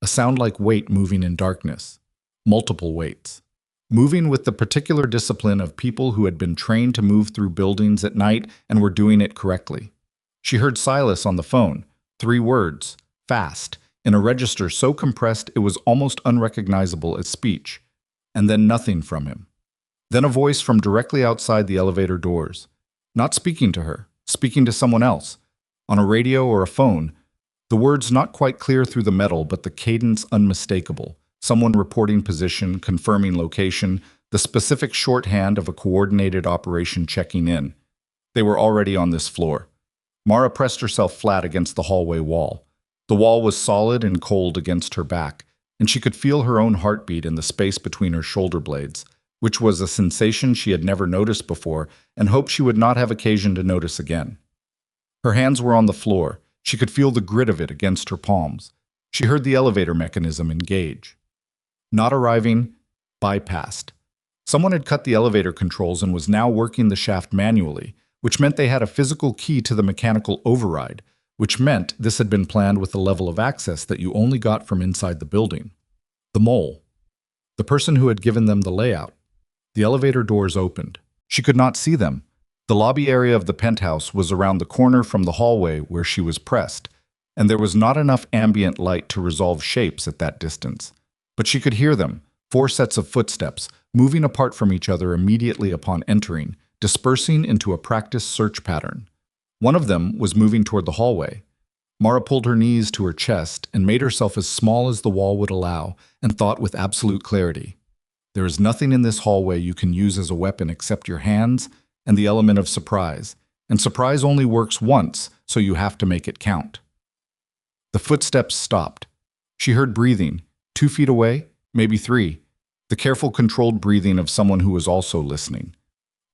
A sound like weight moving in darkness. Multiple weights. Moving with the particular discipline of people who had been trained to move through buildings at night and were doing it correctly. She heard Silas on the phone. 3 words. Fast. In a register so compressed it was almost unrecognizable as speech. And then nothing from him. Then a voice from directly outside the elevator doors. Not speaking to her, speaking to someone else. On a radio or a phone. The words not quite clear through the metal, but the cadence unmistakable. Someone reporting position, confirming location, the specific shorthand of a coordinated operation checking in. They were already on this floor. Mara pressed herself flat against the hallway wall. The wall was solid and cold against her back, and she could feel her own heartbeat in the space between her shoulder blades, which was a sensation she had never noticed before and hoped she would not have occasion to notice again. Her hands were on the floor. She could feel the grit of it against her palms. She heard the elevator mechanism engage. Not arriving, bypassed. Someone had cut the elevator controls and was now working the shaft manually, which meant they had a physical key to the mechanical override, which meant this had been planned with a level of access that you only got from inside the building. The mole. The person who had given them the layout. The elevator doors opened. She could not see them. The lobby area of the penthouse was around the corner from the hallway where she was pressed, and there was not enough ambient light to resolve shapes at that distance. But she could hear them, 4 sets of footsteps, moving apart from each other immediately upon entering, dispersing into a practiced search pattern. One of them was moving toward the hallway. Mara pulled her knees to her chest and made herself as small as the wall would allow, and thought with absolute clarity. There is nothing in this hallway you can use as a weapon except your hands and the element of surprise, and surprise only works once, so you have to make it count. The footsteps stopped. She heard breathing, 2 feet away, maybe 3, the careful, controlled breathing of someone who was also listening.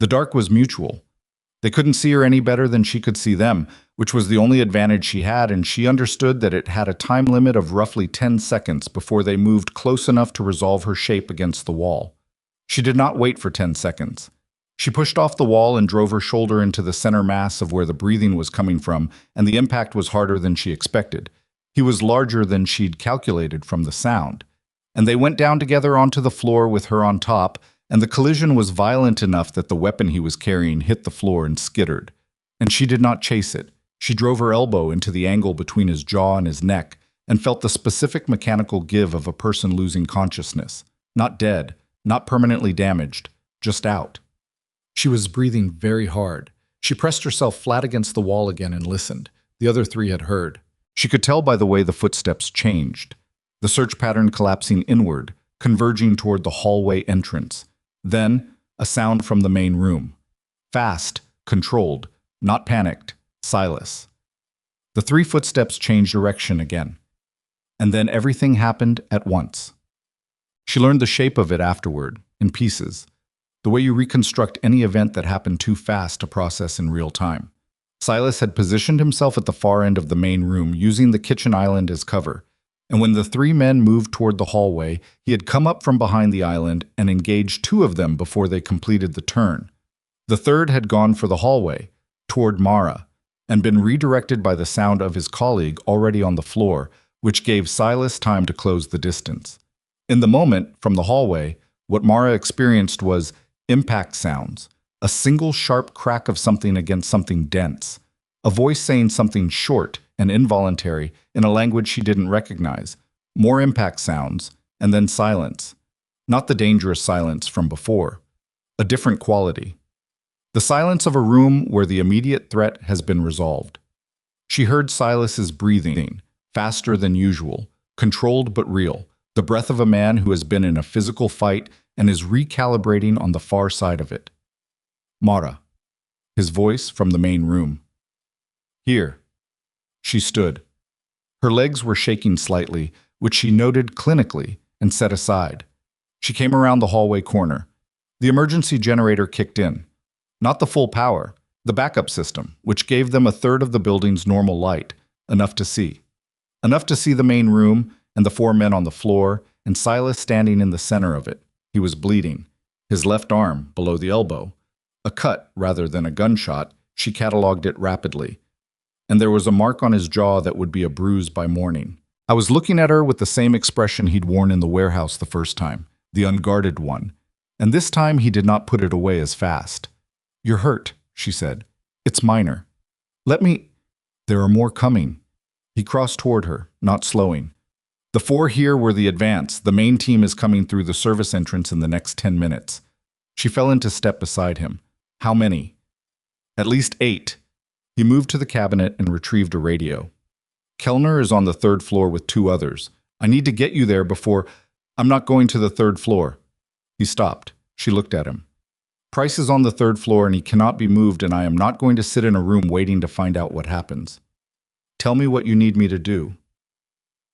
The dark was mutual. They couldn't see her any better than she could see them, which was the only advantage she had, and she understood that it had a time limit of roughly 10 seconds before they moved close enough to resolve her shape against the wall. She did not wait for 10 seconds. She pushed off the wall and drove her shoulder into the center mass of where the breathing was coming from, and the impact was harder than she expected. He was larger than she'd calculated from the sound. And they went down together onto the floor with her on top, and the collision was violent enough that the weapon he was carrying hit the floor and skittered. And she did not chase it. She drove her elbow into the angle between his jaw and his neck, and felt the specific mechanical give of a person losing consciousness. Not dead, not permanently damaged, just out. She was breathing very hard. She pressed herself flat against the wall again and listened. The other three had heard. She could tell by the way the footsteps changed. The search pattern collapsing inward, converging toward the hallway entrance. Then, a sound from the main room. Fast, controlled, not panicked. Silas. The three footsteps changed direction again. And then everything happened at once. She learned the shape of it afterward, in pieces. The way you reconstruct any event that happened too fast to process in real time. Silas had positioned himself at the far end of the main room, using the kitchen island as cover. And when the three men moved toward the hallway, he had come up from behind the island and engaged two of them before they completed the turn. The third had gone for the hallway, toward Mara, and been redirected by the sound of his colleague already on the floor, which gave Silas time to close the distance. In the moment, from the hallway, what Mara experienced was impact sounds, a single sharp crack of something against something dense, a voice saying something short and involuntary in a language she didn't recognize, more impact sounds, and then silence. Not the dangerous silence from before, a different quality. The silence of a room where the immediate threat has been resolved. She heard Silas's breathing, faster than usual, controlled but real, the breath of a man who has been in a physical fight and is recalibrating on the far side of it. Mara. His voice from the main room. Here. She stood. Her legs were shaking slightly, which she noted clinically and set aside. She came around the hallway corner. The emergency generator kicked in. Not the full power, the backup system, which gave them a third of the building's normal light, enough to see. Enough to see the main room and the four men on the floor, and Silas standing in the center of it. He was bleeding, his left arm below the elbow. A cut rather than a gunshot, she catalogued it rapidly. And there was a mark on his jaw that would be a bruise by morning. I was looking at her with the same expression he'd worn in the warehouse the first time, the unguarded one. And this time he did not put it away as fast. "You're hurt," she said. "It's minor. Let me—" "There are more coming." He crossed toward her, not slowing. "The four here were the advance. The main team is coming through the service entrance in the next 10 minutes. She fell into step beside him. "How many?" "At least 8. He moved to the cabinet and retrieved a radio. "Kellner is on the 3rd floor with 2 others. I need to get you there before— I'm not going to the 3rd floor. He stopped. She looked at him. "Price is on the 3rd floor and he cannot be moved, and I am not going to sit in a room waiting to find out what happens. Tell me what you need me to do."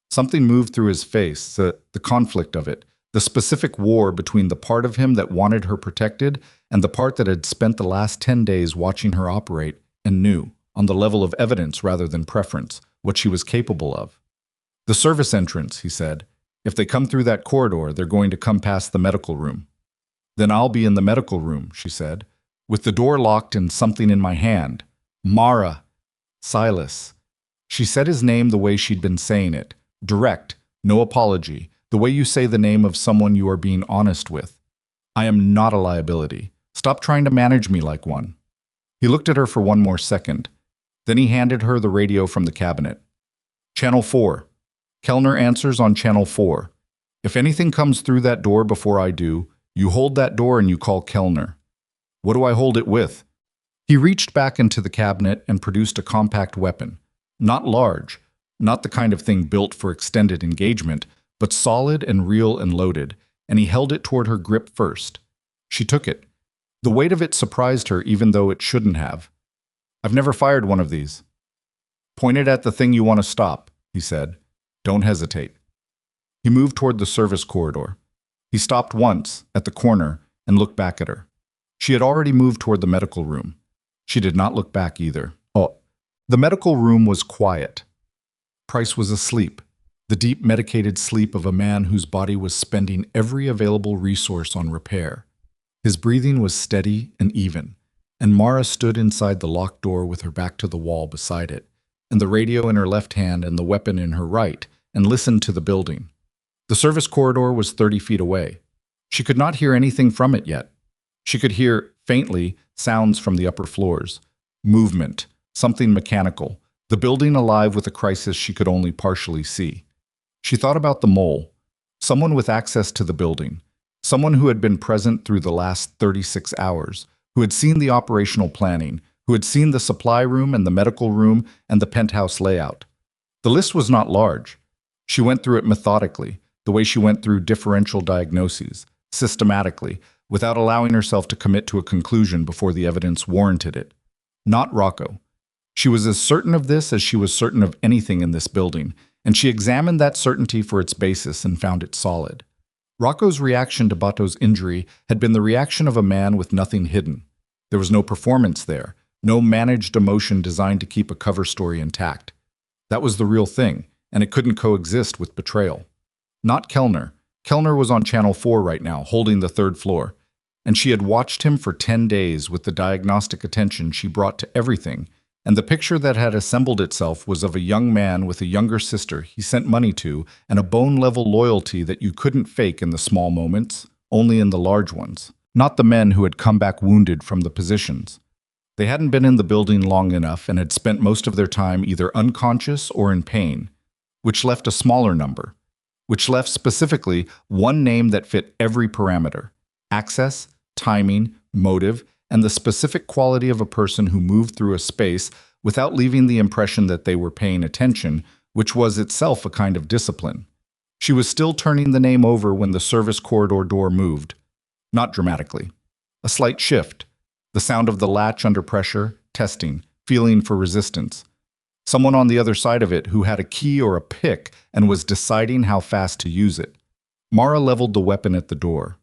Something moved through his face, the conflict of it, the specific war between the part of him that wanted her protected and the part that had spent the last 10 days watching her operate and knew, on the level of evidence rather than preference, what she was capable of. "The service entrance," he said. "If they come through that corridor, they're going to come past the medical room." "Then I'll be in the medical room," she said, "with the door locked and something in my hand." "Mara." "Silas." She said his name the way she'd been saying it. Direct, no apology, the way you say the name of someone you are being honest with. "I am not a liability. Stop trying to manage me like one." He looked at her for one more second. Then he handed her the radio from the cabinet. "Channel 4. Kellner answers on Channel 4. If anything comes through that door before I do, you hold that door and you call Kellner." "What do I hold it with?" He reached back into the cabinet and produced a compact weapon. Not large, not the kind of thing built for extended engagement, but solid and real and loaded, and he held it toward her grip first. She took it. The weight of it surprised her even though it shouldn't have. "I've never fired one of these." "Point it at the thing you want to stop," he said. "Don't hesitate." He moved toward the service corridor. He stopped once, at the corner, and looked back at her. She had already moved toward the medical room. She did not look back either. The medical room was quiet. Price was asleep, the deep medicated sleep of a man whose body was spending every available resource on repair. His breathing was steady and even, and Mara stood inside the locked door with her back to the wall beside it, and the radio in her left hand and the weapon in her right, and listened to the building. The service corridor was 30 feet away. She could not hear anything from it yet. She could hear, faintly, sounds from the upper floors. Movement, something mechanical, the building alive with a crisis she could only partially see. She thought about the mole, someone with access to the building, someone who had been present through the last 36 hours, who had seen the operational planning, who had seen the supply room and the medical room and the penthouse layout. The list was not large. She went through it methodically, the way she went through differential diagnoses, systematically, without allowing herself to commit to a conclusion before the evidence warranted it. Not Rocco. She was as certain of this as she was certain of anything in this building, and she examined that certainty for its basis and found it solid. Rocco's reaction to Bato's injury had been the reaction of a man with nothing hidden. There was no performance there, no managed emotion designed to keep a cover story intact. That was the real thing, and it couldn't coexist with betrayal. Not Kellner. Kellner was on Channel 4 right now, holding the third floor, and she had watched him for 10 days with the diagnostic attention she brought to everything, and the picture that had assembled itself was of a young man with a younger sister he sent money to and a bone-level loyalty that you couldn't fake in the small moments, only in the large ones. Not the men who had come back wounded from the positions. They hadn't been in the building long enough and had spent most of their time either unconscious or in pain, which left a smaller number, which left specifically one name that fit every parameter: access, timing, motive, and the specific quality of a person who moved through a space without leaving the impression that they were paying attention, which was itself a kind of discipline. She was still turning the name over when the service corridor door moved. Not dramatically. A slight shift. The sound of the latch under pressure, testing, feeling for resistance. Someone on the other side of it who had a key or a pick and was deciding how fast to use it. Mara leveled the weapon at the door.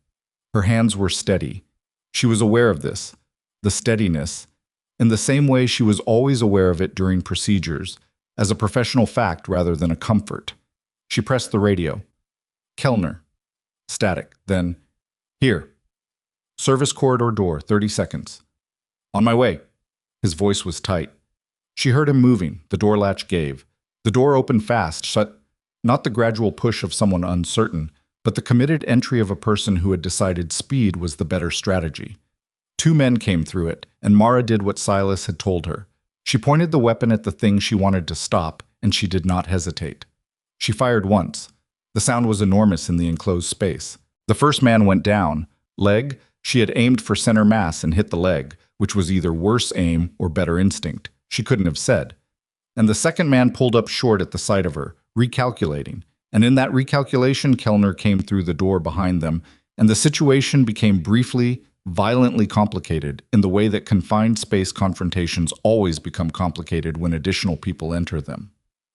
Her hands were steady. She was aware of this, the steadiness, in the same way she was always aware of it during procedures, as a professional fact rather than a comfort. She pressed the radio. Kellner. Static. Then, here. Service corridor door, 30 seconds. On my way. His voice was tight. She heard him moving. The door latch gave. The door opened fast, shut. Not the gradual push of someone uncertain, but the committed entry of a person who had decided speed was the better strategy. Two men came through it, and Mara did what Silas had told her. She pointed the weapon at the thing she wanted to stop, and she did not hesitate. She fired once. The sound was enormous in the enclosed space. The first man went down. Leg. She had aimed for center mass and hit the leg, which was either worse aim or better instinct. She couldn't have said. And the second man pulled up short at the sight of her, recalculating. And in that recalculation, Kellner came through the door behind them, and the situation became briefly, violently complicated in the way that confined space confrontations always become complicated when additional people enter them.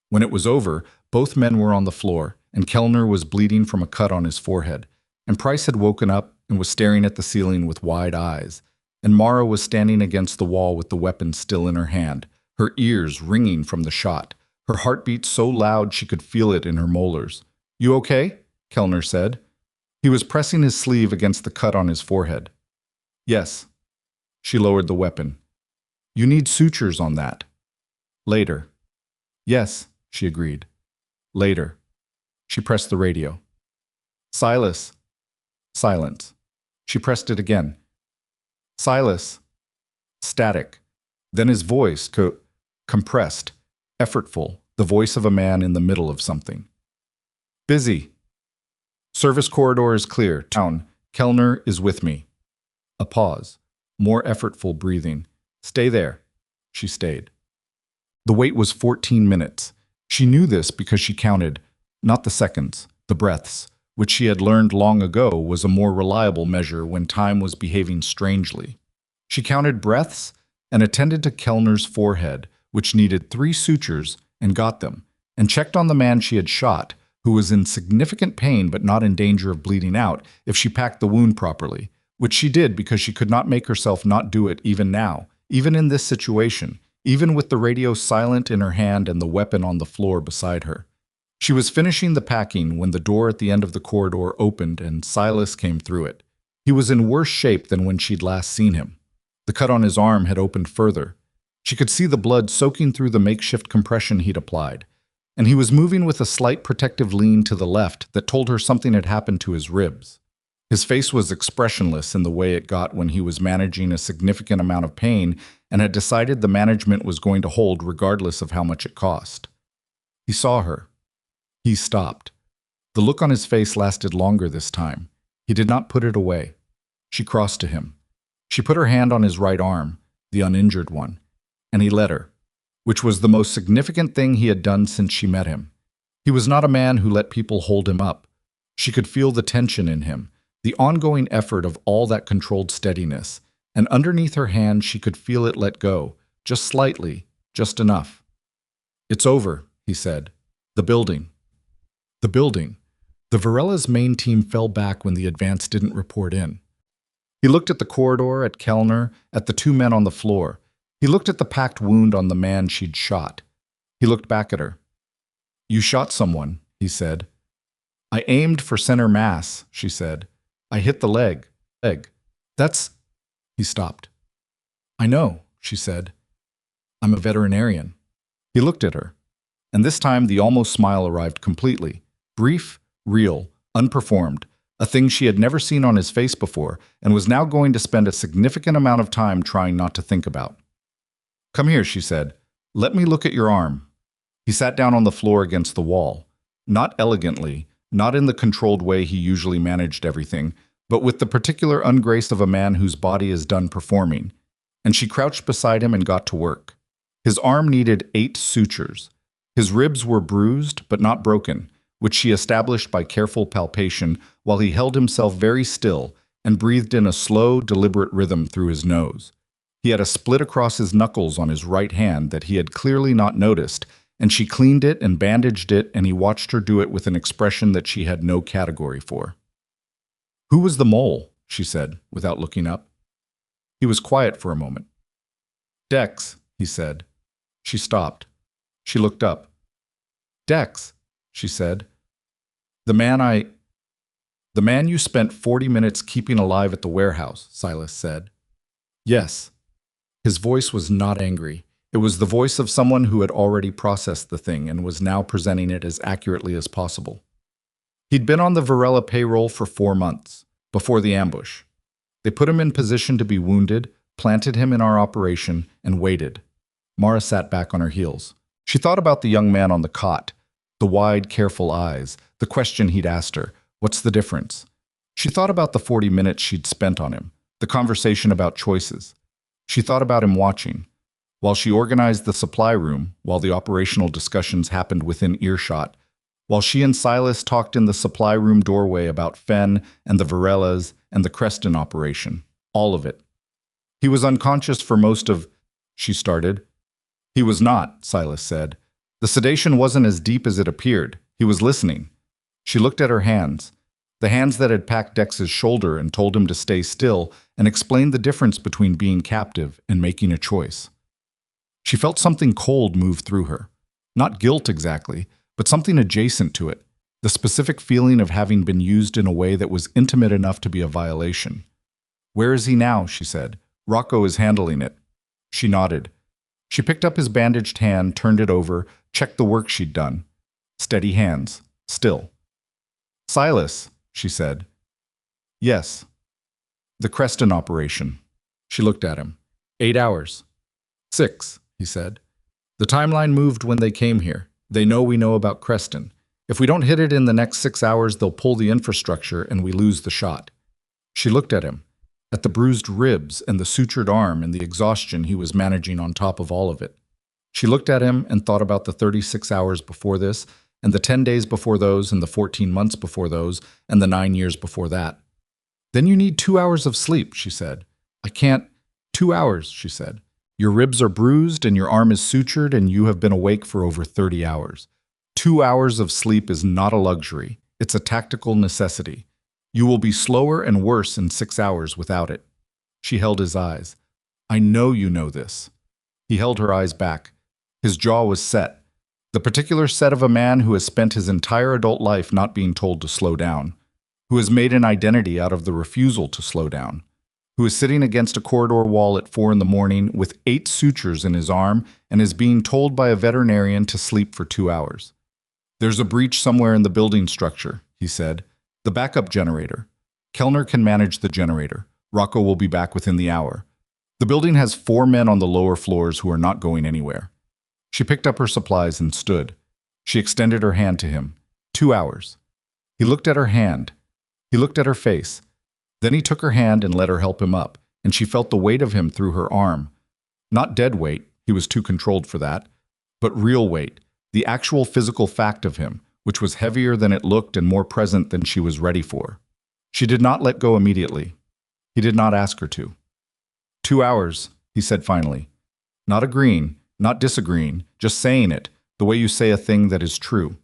When it was over, both men were on the floor, and Kellner was bleeding from a cut on his forehead, and Price had woken up and was staring at the ceiling with wide eyes, and Mara was standing against the wall with the weapon still in her hand, her ears ringing from the shot, her heartbeat so loud she could feel it in her molars. "You okay?" Kellner said. He was pressing his sleeve against the cut on his forehead. "Yes." She lowered the weapon. "You need sutures on that." "Later." "Yes," she agreed. "Later." She pressed the radio. "Silas." Silence. She pressed it again. "Silas." Static. Then his voice, compressed, effortful, the voice of a man in the middle of something. "Busy." "Service corridor is clear. Town. Kellner is with me." A pause. More effortful breathing. "Stay there." She stayed. The wait was 14 minutes. She knew this because she counted, not the seconds, the breaths, which she had learned long ago was a more reliable measure when time was behaving strangely. She counted breaths and attended to Kellner's forehead, which needed 3 sutures, and got them, and checked on the man she had shot, who was in significant pain but not in danger of bleeding out if she packed the wound properly, which she did because she could not make herself not do it even now, even in this situation, even with the radio silent in her hand and the weapon on the floor beside her. She was finishing the packing when the door at the end of the corridor opened and Silas came through it. He was in worse shape than when she'd last seen him. The cut on his arm had opened further. She could see the blood soaking through the makeshift compression he'd applied, and he was moving with a slight protective lean to the left that told her something had happened to his ribs. His face was expressionless in the way it got when he was managing a significant amount of pain and had decided the management was going to hold regardless of how much it cost. He saw her. He stopped. The look on his face lasted longer this time. He did not put it away. She crossed to him. She put her hand on his right arm, the uninjured one, and he let her, which was the most significant thing he had done since she met him. He was not a man who let people hold him up. She could feel the tension in him, the ongoing effort of all that controlled steadiness, and underneath her hand she could feel it let go, just slightly, just enough. "It's over," he said. "The building." The building. The Varella's main team fell back when the advance didn't report in. He looked at the corridor, at Kellner, at the two men on the floor. He looked at the packed wound on the man she'd shot. He looked back at her. "You shot someone," he said. "I aimed for center mass," she said. "I hit the leg. That's—" He stopped. "I know," she said. "I'm a veterinarian." He looked at her, and this time the almost smile arrived completely. Brief, real, unperformed, a thing she had never seen on his face before and was now going to spend a significant amount of time trying not to think about. "Come here," she said. "Let me look at your arm." He sat down on the floor against the wall. Not elegantly, not in the controlled way he usually managed everything, but with the particular ungrace of a man whose body is done performing. And she crouched beside him and got to work. His arm needed 8 sutures. His ribs were bruised, but not broken, which she established by careful palpation while he held himself very still and breathed in a slow, deliberate rhythm through his nose. He had a split across his knuckles on his right hand that he had clearly not noticed, and she cleaned it and bandaged it, and he watched her do it with an expression that she had no category for. "Who was the mole?" she said, without looking up. He was quiet for a moment. "Dex," he said. She stopped. She looked up. "Dex," she said. The man you spent 40 minutes keeping alive at the warehouse," Silas said. "Yes." His voice was not angry. It was the voice of someone who had already processed the thing and was now presenting it as accurately as possible. He'd been on the Varela payroll for 4 months, before the ambush. They put him in position to be wounded, planted him in our operation, and waited. Mara sat back on her heels. She thought about the young man on the cot, the wide, careful eyes, the question he'd asked her, "What's the difference?" She thought about the 40 minutes she'd spent on him, the conversation about choices. She thought about him watching. While she organized the supply room, while the operational discussions happened within earshot, while she and Silas talked in the supply room doorway about Fenn and the Varellas and the Creston operation, all of it. He was unconscious for most of, she started. "He was not," Silas said. "The sedation wasn't as deep as it appeared. He was listening." She looked at her hands, the hands that had packed Dex's shoulder and told him to stay still, and explained the difference between being captive and making a choice. She felt something cold move through her. Not guilt exactly, but something adjacent to it, the specific feeling of having been used in a way that was intimate enough to be a violation. "Where is he now?" she said. "Rocco is handling it." She nodded. She picked up his bandaged hand, turned it over, checked the work she'd done. Steady hands. Still. "Silas," she said. "Yes." "The Creston operation." She looked at him. 8 hours. 6, he said. "The timeline moved when they came here. They know we know about Creston. If we don't hit it in the next 6 hours, they'll pull the infrastructure and we lose the shot." She looked at him, at the bruised ribs and the sutured arm and the exhaustion he was managing on top of all of it. She looked at him and thought about the 36 hours before this, and the 10 days before those, and the 14 months before those, and the 9 years before that. "Then you need 2 hours of sleep," she said. "I can't—" 2 hours, she said. "Your ribs are bruised and your arm is sutured and you have been awake for over 30 hours. 2 hours of sleep is not a luxury. It's a tactical necessity. You will be slower and worse in 6 hours without it." She held his eyes. "I know you know this." He held her eyes back. His jaw was set. The particular set of a man who has spent his entire adult life not being told to slow down, who has made an identity out of the refusal to slow down, who is sitting against a corridor wall at 4 in the morning with 8 sutures in his arm and is being told by a veterinarian to sleep for 2 hours. "There's a breach somewhere in the building structure," he said. "The backup generator. Kellner can manage the generator. Rocco will be back within the hour. The building has 4 men on the lower floors who are not going anywhere. She picked up her supplies and stood. She extended her hand to him. 2 hours. He looked at her hand. He looked at her face. Then he took her hand and let her help him up, and she felt the weight of him through her arm. Not dead weight, he was too controlled for that, but real weight, the actual physical fact of him, which was heavier than it looked and more present than she was ready for. She did not let go immediately. He did not ask her to. 2 hours, he said finally. Not agreeing, not disagreeing, just saying it, the way you say a thing that is true.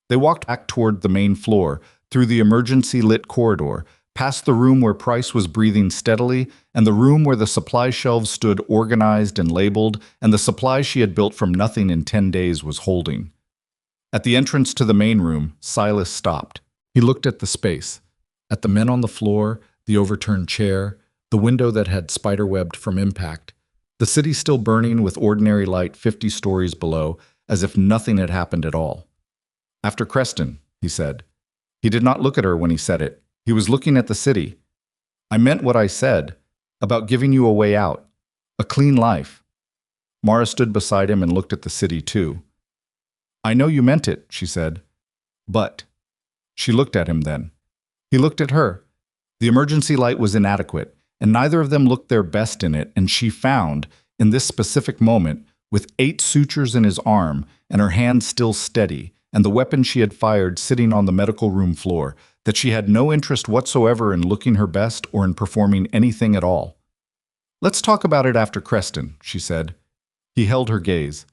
They walked back toward the main floor, through the emergency-lit corridor, past the room where Price was breathing steadily, and the room where the supply shelves stood organized and labeled, and the supplies she had built from nothing in 10 days was holding. At the entrance to the main room, Silas stopped. He looked at the space, at the men on the floor, the overturned chair, the window that had spiderwebbed from impact, the city still burning with ordinary light 50 stories below, as if nothing had happened at all. After Creston, he said. He did not look at her when he said it. He was looking at the city. I meant what I said, about giving you a way out, a clean life. Mara stood beside him and looked at the city too. I know you meant it, she said. But. She looked at him then. He looked at her. The emergency light was inadequate, and neither of them looked their best in it, and she found, in this specific moment, with 8 sutures in his arm and her hand still steady, and the weapon she had fired sitting on the medical room floor, that she had no interest whatsoever in looking her best or in performing anything at all. Let's talk about it after Creston, she said. He held her gaze.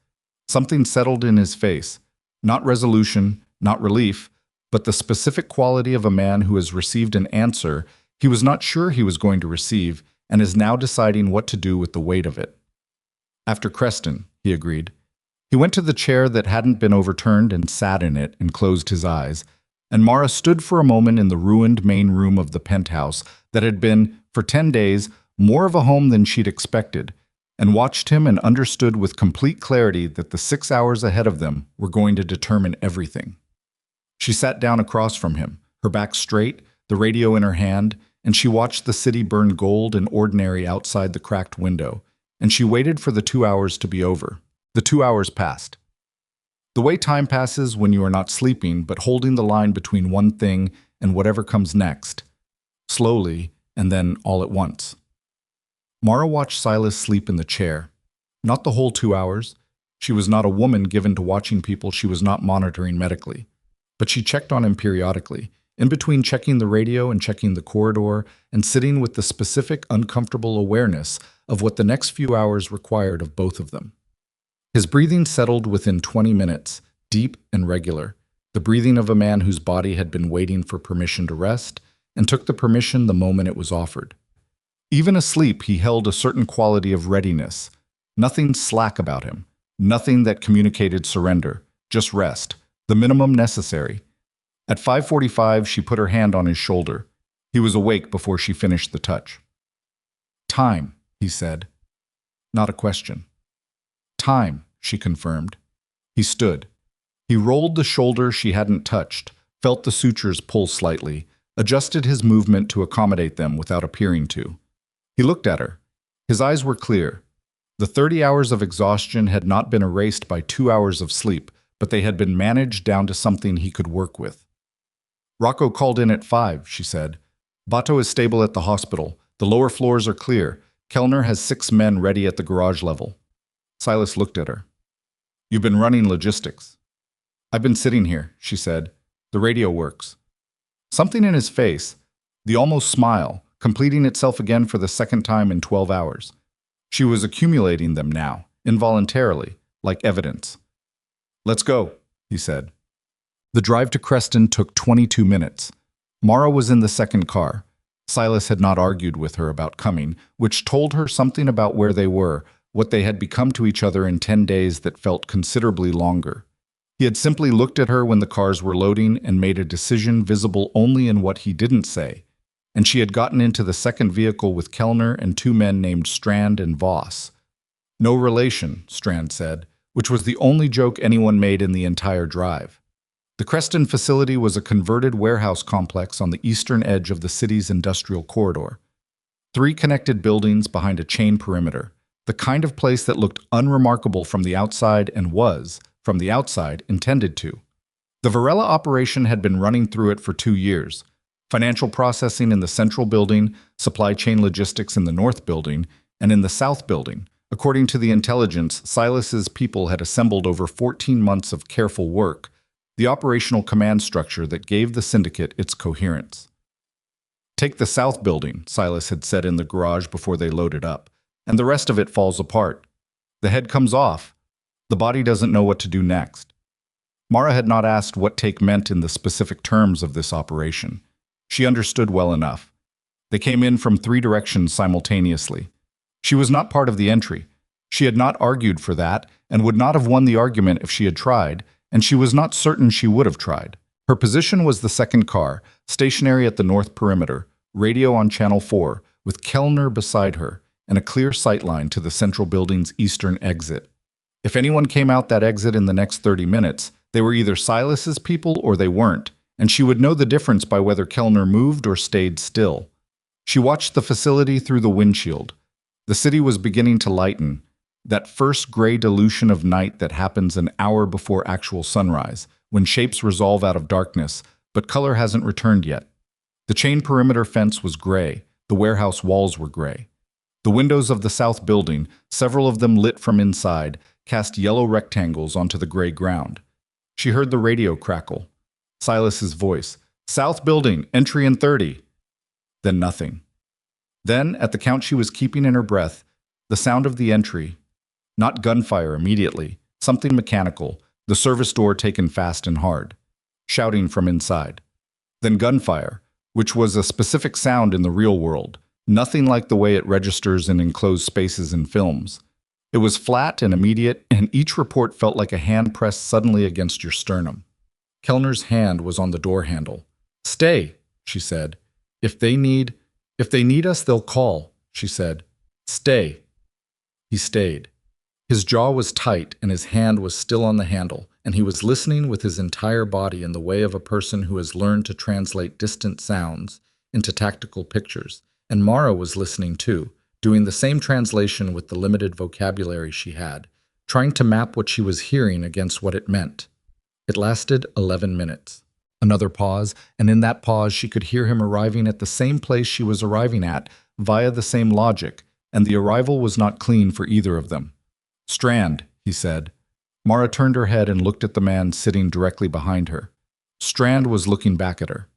Something settled in his face. Not resolution, not relief, but the specific quality of a man who has received an answer he was not sure he was going to receive and is now deciding what to do with the weight of it. After Creston, he agreed. He went to the chair that hadn't been overturned and sat in it and closed his eyes, and Mara stood for a moment in the ruined main room of the penthouse that had been, for 10 days, more of a home than she'd expected, and watched him and understood with complete clarity that the 6 hours ahead of them were going to determine everything. She sat down across from him, her back straight, the radio in her hand, and she watched the city burn gold and ordinary outside the cracked window, and she waited for the 2 hours to be over. The 2 hours passed. The way time passes when you are not sleeping but holding the line between one thing and whatever comes next, slowly and then all at once. Mara watched Silas sleep in the chair. Not the whole 2 hours. She was not a woman given to watching people she was not monitoring medically. But she checked on him periodically, in between checking the radio and checking the corridor, and sitting with the specific, uncomfortable awareness of what the next few hours required of both of them. His breathing settled within 20 minutes, deep and regular, the breathing of a man whose body had been waiting for permission to rest, and took the permission the moment it was offered. Even asleep, he held a certain quality of readiness, nothing slack about him, nothing that communicated surrender, just rest, the minimum necessary. At 5:45, she put her hand on his shoulder. He was awake before she finished the touch. Time, he said. Not a question. Time, she confirmed. He stood. He rolled the shoulder she hadn't touched, felt the sutures pull slightly, adjusted his movement to accommodate them without appearing to. He looked at her. His eyes were clear. The 30 hours of exhaustion had not been erased by 2 hours of sleep, but they had been managed down to something he could work with. Rocco called in at 5, she said. Bato is stable at the hospital. The lower floors are clear. Kellner has 6 men ready at the garage level. Silas looked at her. You've been running logistics. I've been sitting here, she said. The radio works. Something in his face, the almost smile, completing itself again for the second time in 12 hours. She was accumulating them now, involuntarily, like evidence. Let's go, he said. The drive to Creston took 22 minutes. Mara was in the second car. Silas had not argued with her about coming, which told her something about where they were, what they had become to each other in 10 days that felt considerably longer. He had simply looked at her when the cars were loading and made a decision visible only in what he didn't say. And she had gotten into the second vehicle with Kellner and 2 men named Strand and Voss. No relation, Strand said, which was the only joke anyone made in the entire drive. The Creston facility was a converted warehouse complex on the eastern edge of the city's industrial corridor. 3 connected buildings behind a chain perimeter, the kind of place that looked unremarkable from the outside and was, from the outside, intended to. The Varela operation had been running through it for 2 years. Financial processing in the central building, supply chain logistics in the north building, and in the south building. According to the intelligence Silas's people had assembled over 14 months of careful work, the operational command structure that gave the syndicate its coherence. "Take the south building," Silas had said in the garage before they loaded up, "and the rest of it falls apart. The head comes off. The body doesn't know what to do next." Mara had not asked what take meant in the specific terms of this operation. She understood well enough. They came in from 3 directions simultaneously. She was not part of the entry. She had not argued for that and would not have won the argument if she had tried, and she was not certain she would have tried. Her position was the second car, stationary at the north perimeter, radio on Channel 4, with Kellner beside her, and a clear sightline to the central building's eastern exit. If anyone came out that exit in the next 30 minutes, they were either Silas's people or they weren't, and she would know the difference by whether Kellner moved or stayed still. She watched the facility through the windshield. The city was beginning to lighten, that first gray dilution of night that happens an hour before actual sunrise, when shapes resolve out of darkness, but color hasn't returned yet. The chain perimeter fence was gray, the warehouse walls were gray. The windows of the south building, several of them lit from inside, cast yellow rectangles onto the gray ground. She heard the radio crackle. Silas's voice, "South building, entry in 30. Then nothing. Then, at the count she was keeping in her breath, the sound of the entry. Not gunfire immediately, something mechanical, the service door taken fast and hard. Shouting from inside. Then gunfire, which was a specific sound in the real world, nothing like the way it registers in enclosed spaces in films. It was flat and immediate, and each report felt like a hand pressed suddenly against your sternum. Kellner's hand was on the door handle. "Stay," she said. If they need us, they'll call," she said. "Stay." He stayed. His jaw was tight and his hand was still on the handle, and he was listening with his entire body in the way of a person who has learned to translate distant sounds into tactical pictures. And Mara was listening too, doing the same translation with the limited vocabulary she had, trying to map what she was hearing against what it meant. It lasted 11 minutes. Another pause, and in that pause she could hear him arriving at the same place she was arriving at, via the same logic, and the arrival was not clean for either of them. "Strand," he said. Mara turned her head and looked at the man sitting directly behind her. Strand was looking back at her.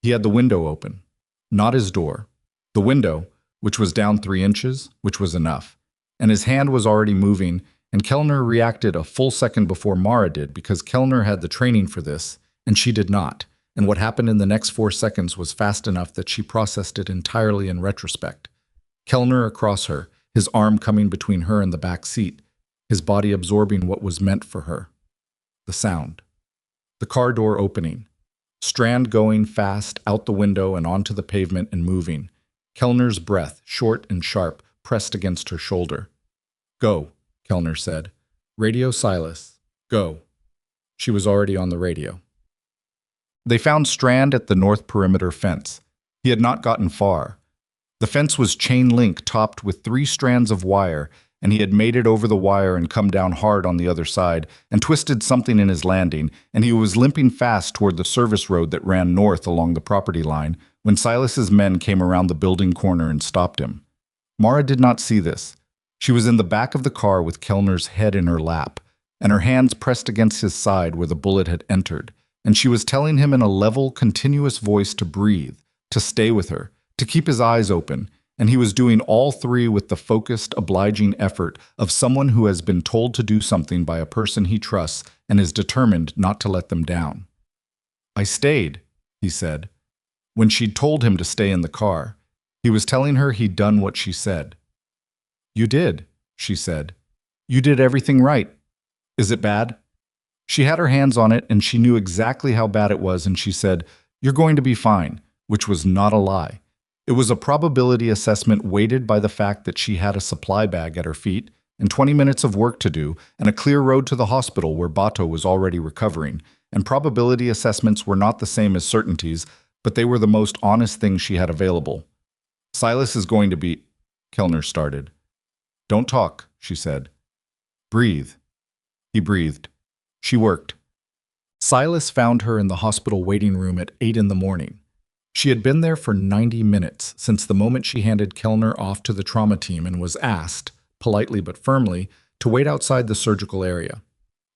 He had the window open. Not his door. The window, which was down 3 inches, which was enough. And his hand was already moving, and Kellner reacted a full second before Mara did because Kellner had the training for this, and she did not. And what happened in the next 4 seconds was fast enough that she processed it entirely in retrospect. Kellner across her, his arm coming between her and the back seat, his body absorbing what was meant for her. The sound. The car door opening. Strand going fast out the window and onto the pavement and moving. Kellner's breath, short and sharp, pressed against her shoulder. "Go," Kellner said. "Radio Silas. Go." She was already on the radio. They found Strand at the north perimeter fence. He had not gotten far. The fence was chain link topped with 3 strands of wire, and he had made it over the wire and come down hard on the other side, and twisted something in his landing, and he was limping fast toward the service road that ran north along the property line, when Silas's men came around the building corner and stopped him. Mara did not see this. She was in the back of the car with Kellner's head in her lap, and her hands pressed against his side where the bullet had entered, and she was telling him in a level, continuous voice to breathe, to stay with her, to keep his eyes open, and he was doing all 3 with the focused, obliging effort of someone who has been told to do something by a person he trusts and is determined not to let them down. "I stayed," he said. When she'd told him to stay in the car, he was telling her he'd done what she said. "You did," she said. "You did everything right. Is it bad?" She had her hands on it, and she knew exactly how bad it was, and she said, "You're going to be fine," which was not a lie. It was a probability assessment weighted by the fact that she had a supply bag at her feet and 20 minutes of work to do and a clear road to the hospital where Bato was already recovering, and probability assessments were not the same as certainties, but they were the most honest thing she had available. Silas is going to be... Kellner started. Don't talk, she said. Breathe. He breathed. She worked. Silas found her in the hospital waiting room at 8 in the morning. She had been there for 90 minutes since the moment she handed Kellner off to the trauma team and was asked, politely but firmly, to wait outside the surgical area.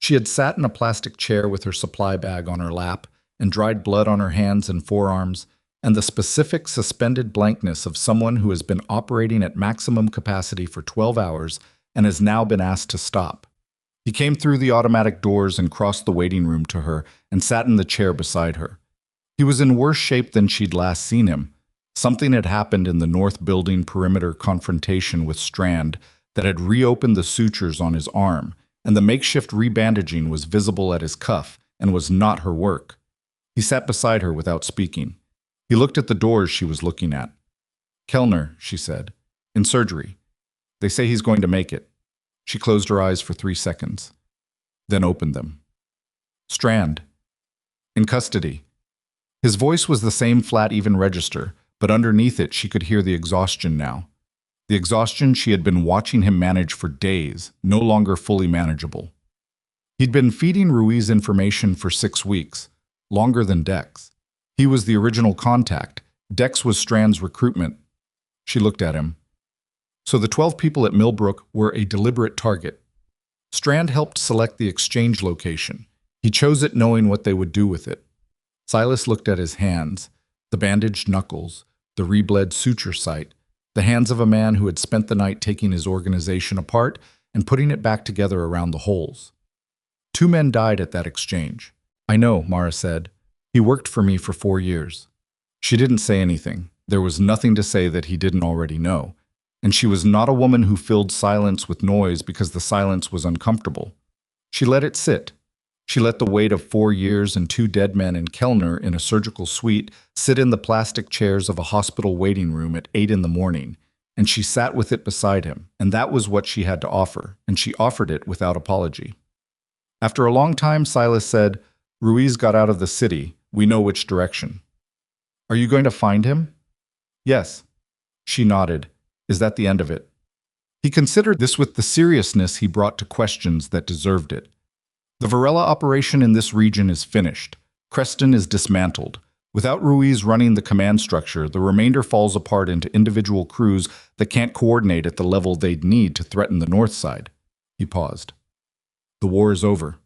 She had sat in a plastic chair with her supply bag on her lap and dried blood on her hands and forearms, and the specific suspended blankness of someone who has been operating at maximum capacity for 12 hours and has now been asked to stop. He came through the automatic doors and crossed the waiting room to her and sat in the chair beside her. He was in worse shape than she'd last seen him. Something had happened in the north building perimeter confrontation with Strand that had reopened the sutures on his arm, and the makeshift rebandaging was visible at his cuff and was not her work. He sat beside her without speaking. He looked at the doors she was looking at. Kellner, she said, in surgery. They say he's going to make it. She closed her eyes for 3 seconds, then opened them. Strand. In custody. His voice was the same flat, even register, but underneath it she could hear the exhaustion now. The exhaustion she had been watching him manage for days, no longer fully manageable. He'd been feeding Ruiz information for 6 weeks, longer than Dex. He was the original contact. Dex was Strand's recruitment. She looked at him. So the 12 people at Millbrook were a deliberate target. Strand helped select the exchange location. He chose it knowing what they would do with it. Silas looked at his hands, the bandaged knuckles, the rebled suture site, the hands of a man who had spent the night taking his organization apart and putting it back together around the holes. 2 men died at that exchange. I know, Mara said. He worked for me for 4 years. She didn't say anything. There was nothing to say that he didn't already know. And she was not a woman who filled silence with noise because the silence was uncomfortable. She let it sit. She let the weight of 4 years and 2 dead men and Kellner in a surgical suite sit in the plastic chairs of a hospital waiting room at 8 in the morning, and she sat with it beside him, and that was what she had to offer, and she offered it without apology. After a long time, Silas said, Ruiz got out of the city. We know which direction. Are you going to find him? Yes. She nodded. Is that the end of it? He considered this with the seriousness he brought to questions that deserved it. The Varela operation in this region is finished. Creston is dismantled. Without Ruiz running the command structure, the remainder falls apart into individual crews that can't coordinate at the level they'd need to threaten the north side. He paused. The war is over.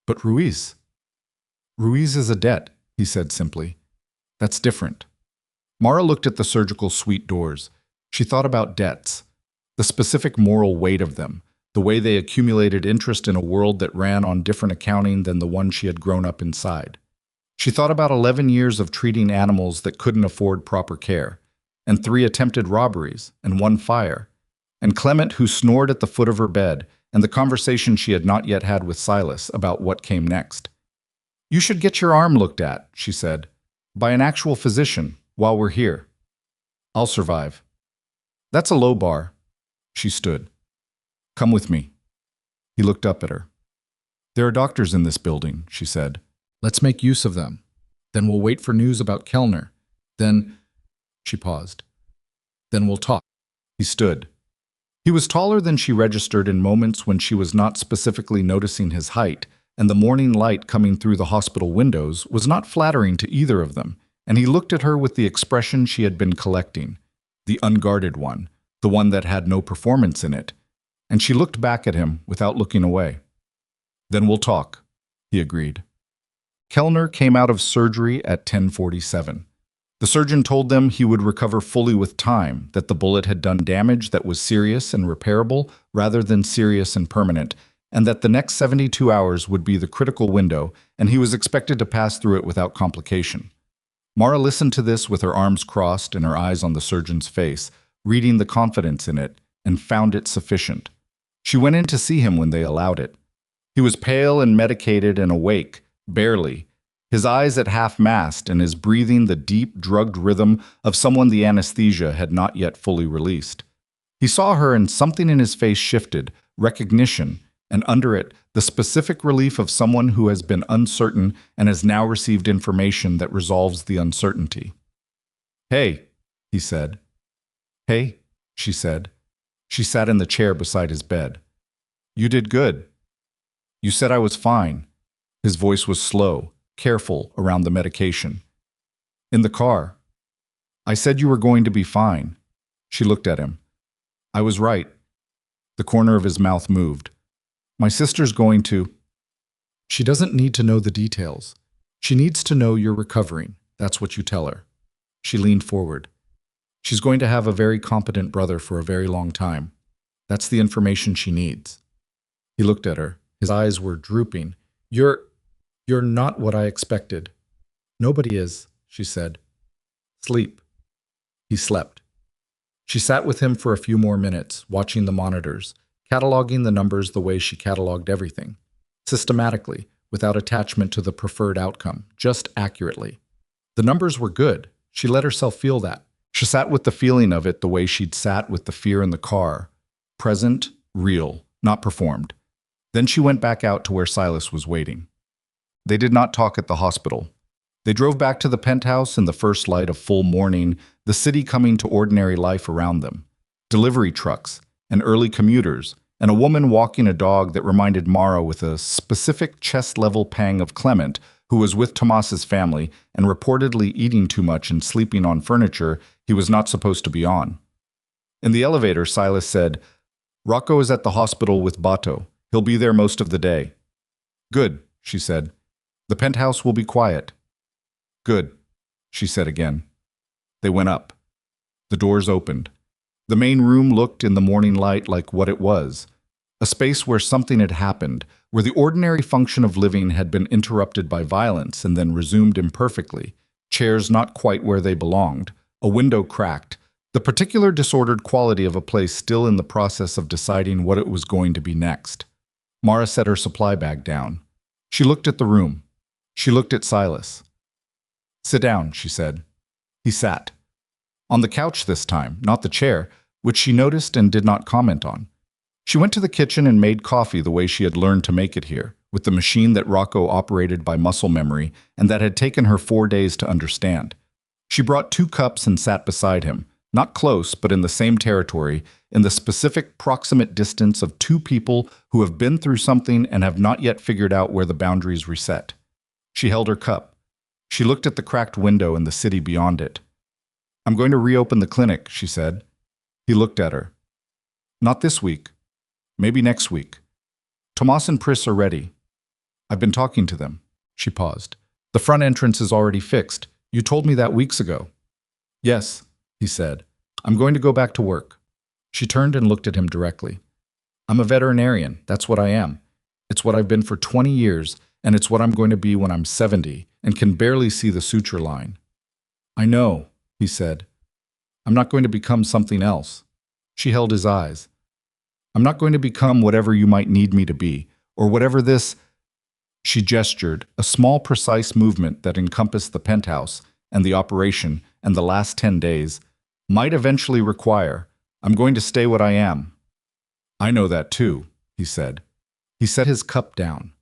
But Ruiz? Ruiz is a debt, he said simply. That's different. Mara looked at the surgical suite doors. She thought about debts, the specific moral weight of them, the way they accumulated interest in a world that ran on different accounting than the one she had grown up inside. She thought about 11 years of treating animals that couldn't afford proper care, and 3 attempted robberies, and 1 fire, and Clement who snored at the foot of her bed, and the conversation she had not yet had with Silas about what came next. You should get your arm looked at, she said, by an actual physician, while we're here. I'll survive. That's a low bar. She stood. Come with me. He looked up at her. There are doctors in this building, she said. Let's make use of them. Then we'll wait for news about Kellner. Then, she paused. Then we'll talk. He stood. He was taller than she registered in moments when she was not specifically noticing his height, and the morning light coming through the hospital windows was not flattering to either of them, and he looked at her with the expression she had been collecting, the unguarded one, the one that had no performance in it, and she looked back at him without looking away. Then we'll talk, he agreed. Kellner came out of surgery at 10:47. The surgeon told them he would recover fully with time, that the bullet had done damage that was serious and repairable rather than serious and permanent, and that the next 72 hours would be the critical window, and he was expected to pass through it without complication. Mara listened to this with her arms crossed and her eyes on the surgeon's face, reading the confidence in it, and found it sufficient. She went in to see him when they allowed it. He was pale and medicated and awake, barely, his eyes at half-mast and his breathing the deep, drugged rhythm of someone the anesthesia had not yet fully released. He saw her and something in his face shifted, recognition, and under it, the specific relief of someone who has been uncertain and has now received information that resolves the uncertainty. "Hey," he said. "Hey," she said. She sat in the chair beside his bed. "You did good. You said I was fine." His voice was slow, careful around the medication. "In the car. I said you were going to be fine." She looked at him. "I was right." The corner of his mouth moved. "My sister's going to—" "She doesn't need to know the details. She needs to know you're recovering. That's what you tell her." She leaned forward. "She's going to have a very competent brother for a very long time. That's the information she needs." He looked at her. His eyes were drooping. You're not what I expected." "Nobody is," she said. "Sleep." He slept. She sat with him for a few more minutes, watching the monitors, cataloging the numbers the way she cataloged everything. Systematically, without attachment to the preferred outcome, just accurately. The numbers were good. She let herself feel that. She sat with the feeling of it the way she'd sat with the fear in the car. Present, real, not performed. Then she went back out to where Silas was waiting. They did not talk at the hospital. They drove back to the penthouse in the first light of full morning, the city coming to ordinary life around them. Delivery trucks, and early commuters, and a woman walking a dog that reminded Mara with a specific chest-level pang of Clement, who was with Tomas's family and reportedly eating too much and sleeping on furniture he was not supposed to be on. In the elevator, Silas said, "Rocco is at the hospital with Bato. He'll be there most of the day." "Good," she said. "The penthouse will be quiet." "Good," she said again. They went up. The doors opened. The main room looked in the morning light like what it was, a space where something had happened, where the ordinary function of living had been interrupted by violence and then resumed imperfectly, chairs not quite where they belonged, a window cracked, the particular disordered quality of a place still in the process of deciding what it was going to be next. Mara set her supply bag down. She looked at the room. She looked at Silas. "Sit down," she said. He sat. On the couch this time, not the chair, which she noticed and did not comment on. She went to the kitchen and made coffee the way she had learned to make it here, with the machine that Rocco operated by muscle memory and that had taken her 4 days to understand. She brought 2 cups and sat beside him, not close, but in the same territory, in the specific proximate distance of 2 people who have been through something and have not yet figured out where the boundaries reset. She held her cup. She looked at the cracked window and the city beyond it. "I'm going to reopen the clinic," she said. He looked at her. "Not this week. Maybe next week. Tomas and Pris are ready. I've been talking to them." She paused. "The front entrance is already fixed. You told me that weeks ago." "Yes," he said. "I'm going to go back to work." She turned and looked at him directly. "I'm a veterinarian. That's what I am. It's what I've been for 20 years, and it's what I'm going to be when I'm 70 and can barely see the suture line." "I know," he said. "I'm not going to become something else." She held his eyes. "I'm not going to become whatever you might need me to be, or whatever this—" She gestured, a small, precise movement that encompassed the penthouse and the operation and the last 10 days, "might eventually require. I'm going to stay what I am." "I know that too," he said. He set his cup down.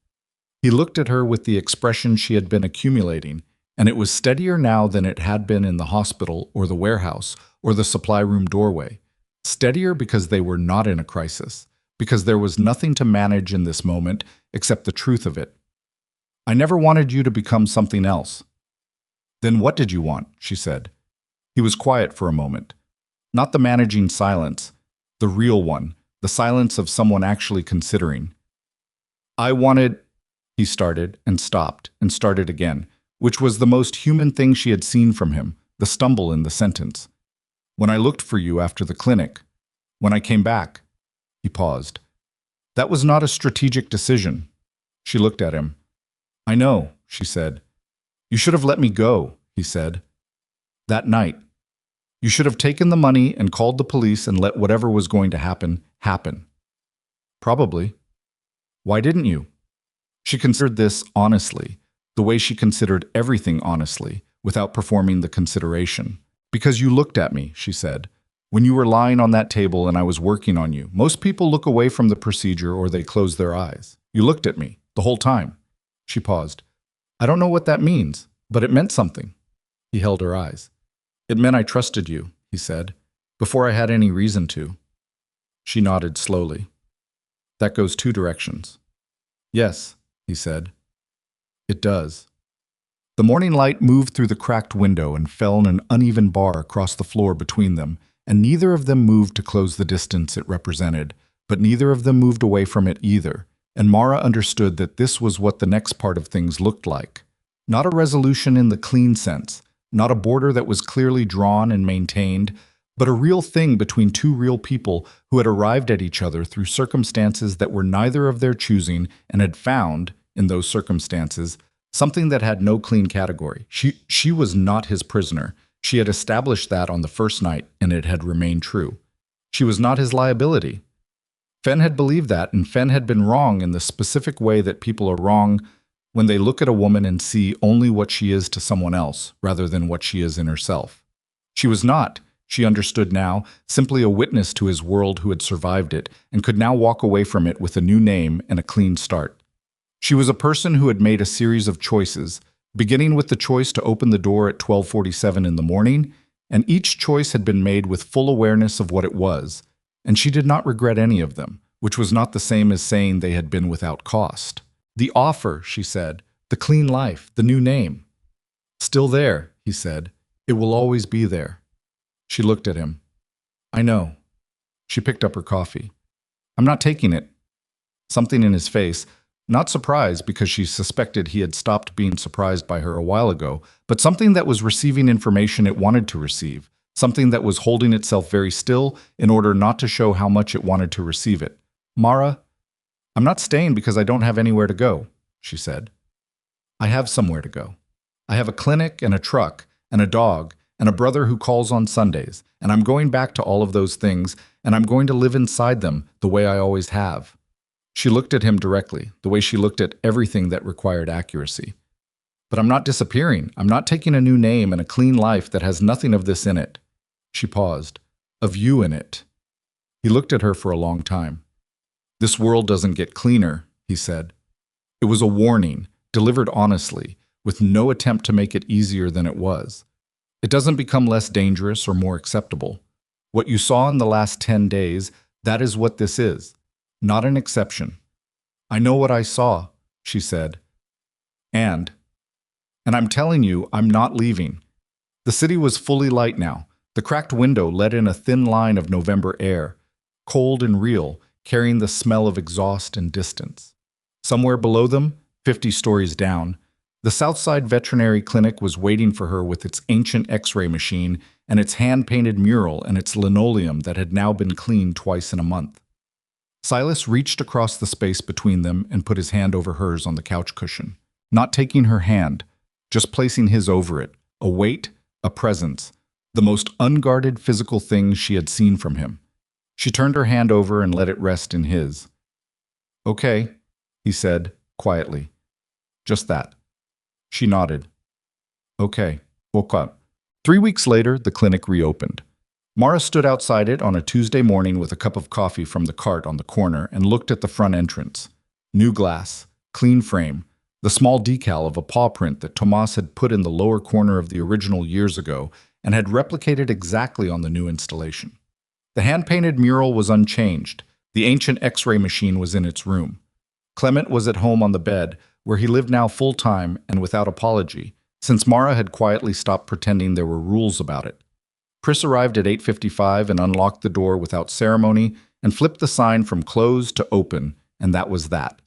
He looked at her with the expression she had been accumulating, and it was steadier now than it had been in the hospital or the warehouse or the supply room doorway. Steadier because they were not in a crisis, because there was nothing to manage in this moment except the truth of it. "I never wanted you to become something else." "Then what did you want?" she said. He was quiet for a moment. Not the managing silence, the real one, the silence of someone actually considering. "I wanted—" he started and started again, which was the most human thing she had seen from him, the stumble in the sentence. "When I looked for you after the clinic, when I came back." He paused. "That was not a strategic decision." She looked at him. "I know," she said. "You should have let me go," he said. "That night. You should have taken the money and called the police and let whatever was going to happen, happen." "Probably." "Why didn't you?" She considered this honestly, the way she considered everything honestly, without performing the consideration. "Because you looked at me," she said. When you were lying on that table and I was working on you, most people look away from the procedure or they close their eyes. You looked at me, the whole time." She paused. "I don't know what that means, but it meant something." He held her eyes. "It meant I trusted you," he said, "before I had any reason to." She nodded slowly. "That goes two directions." "Yes," he said. "It does." The morning light moved through the cracked window and fell in an uneven bar across the floor between them, and neither of them moved to close the distance it represented, but neither of them moved away from it either, and Mara understood that this was what the next part of things looked like. Not a resolution in the clean sense, not a border that was clearly drawn and maintained, but a real thing between two real people who had arrived at each other through circumstances that were neither of their choosing and had found, in those circumstances, something that had no clean category. She was not his prisoner. She had established that on the first night, and it had remained true. She was not his liability. Fen had believed that, and Fen had been wrong in the specific way that people are wrong when they look at a woman and see only what she is to someone else, rather than what she is in herself. She was not, she understood now, simply a witness to his world who had survived it, and could now walk away from it with a new name and a clean start. She was a person who had made a series of choices, beginning with the choice to open the door at 12:47 in the morning, and each choice had been made with full awareness of what it was, and she did not regret any of them, which was not the same as saying they had been without cost. "The offer," she said, "the clean life, the new name." "Still there," he said. "It will always be there." She looked at him. "I know." She picked up her coffee. "I'm not taking it." Something in his face, not surprise because she suspected he had stopped being surprised by her a while ago, but something that was receiving information it wanted to receive, something that was holding itself very still in order not to show how much it wanted to receive it. "Mara, I'm not staying because I don't have anywhere to go," she said. "I have somewhere to go. I have a clinic and a truck and a dog and a brother who calls on Sundays, and I'm going back to all of those things, and I'm going to live inside them the way I always have." She looked at him directly, the way she looked at everything that required accuracy. "But I'm not disappearing. I'm not taking a new name and a clean life that has nothing of this in it." She paused. "Of you in it." He looked at her for a long time. "This world doesn't get cleaner," he said. It was a warning, delivered honestly, with no attempt to make it easier than it was. It doesn't become less dangerous or more acceptable. What you saw in the last 10 days, that is what this is. Not an exception. "I know what I saw," she said. And I'm telling you, I'm not leaving." The city was fully light now. The cracked window let in a thin line of November air, cold and real, carrying the smell of exhaust and distance. Somewhere below them, 50 stories down, the Southside Veterinary Clinic was waiting for her with its ancient X-ray machine and its hand-painted mural and its linoleum that had now been cleaned twice in a month. Silas reached across the space between them and put his hand over hers on the couch cushion, not taking her hand, just placing his over it, a weight, a presence, the most unguarded physical thing she had seen from him. She turned her hand over and let it rest in his. "Okay," he said, quietly. "Just that." She nodded. "Okay, woke up." 3 weeks later, the clinic reopened. Mara stood outside it on a Tuesday morning with a cup of coffee from the cart on the corner and looked at the front entrance. New glass, clean frame, the small decal of a paw print that Tomas had put in the lower corner of the original years ago and had replicated exactly on the new installation. The hand-painted mural was unchanged. The ancient X-ray machine was in its room. Clement was at home on the bed, where he lived now full-time and without apology, since Mara had quietly stopped pretending there were rules about it. Chris arrived at 8:55 and unlocked the door without ceremony and flipped the sign from closed to open, and that was that.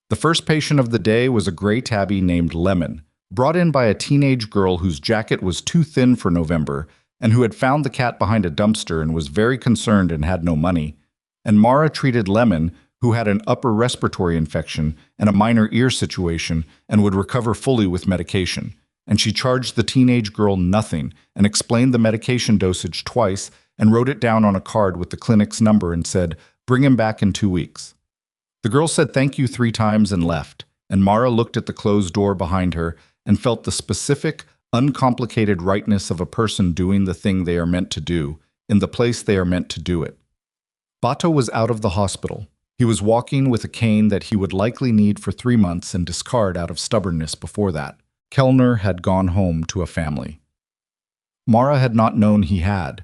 The first patient of the day was a gray tabby named Lemon, brought in by a teenage girl whose jacket was too thin for November and who had found the cat behind a dumpster and was very concerned and had no money. And Mara treated Lemon, who had an upper respiratory infection and a minor ear situation and would recover fully with medication. And she charged the teenage girl nothing and explained the medication dosage twice and wrote it down on a card with the clinic's number and said, "Bring him back in 2 weeks." The girl said thank you 3 times and left, and Mara looked at the closed door behind her and felt the specific, uncomplicated rightness of a person doing the thing they are meant to do, in the place they are meant to do it. Bato was out of the hospital. He was walking with a cane that he would likely need for 3 months and discard out of stubbornness before that. Kellner had gone home to a family. Mara had not known he had.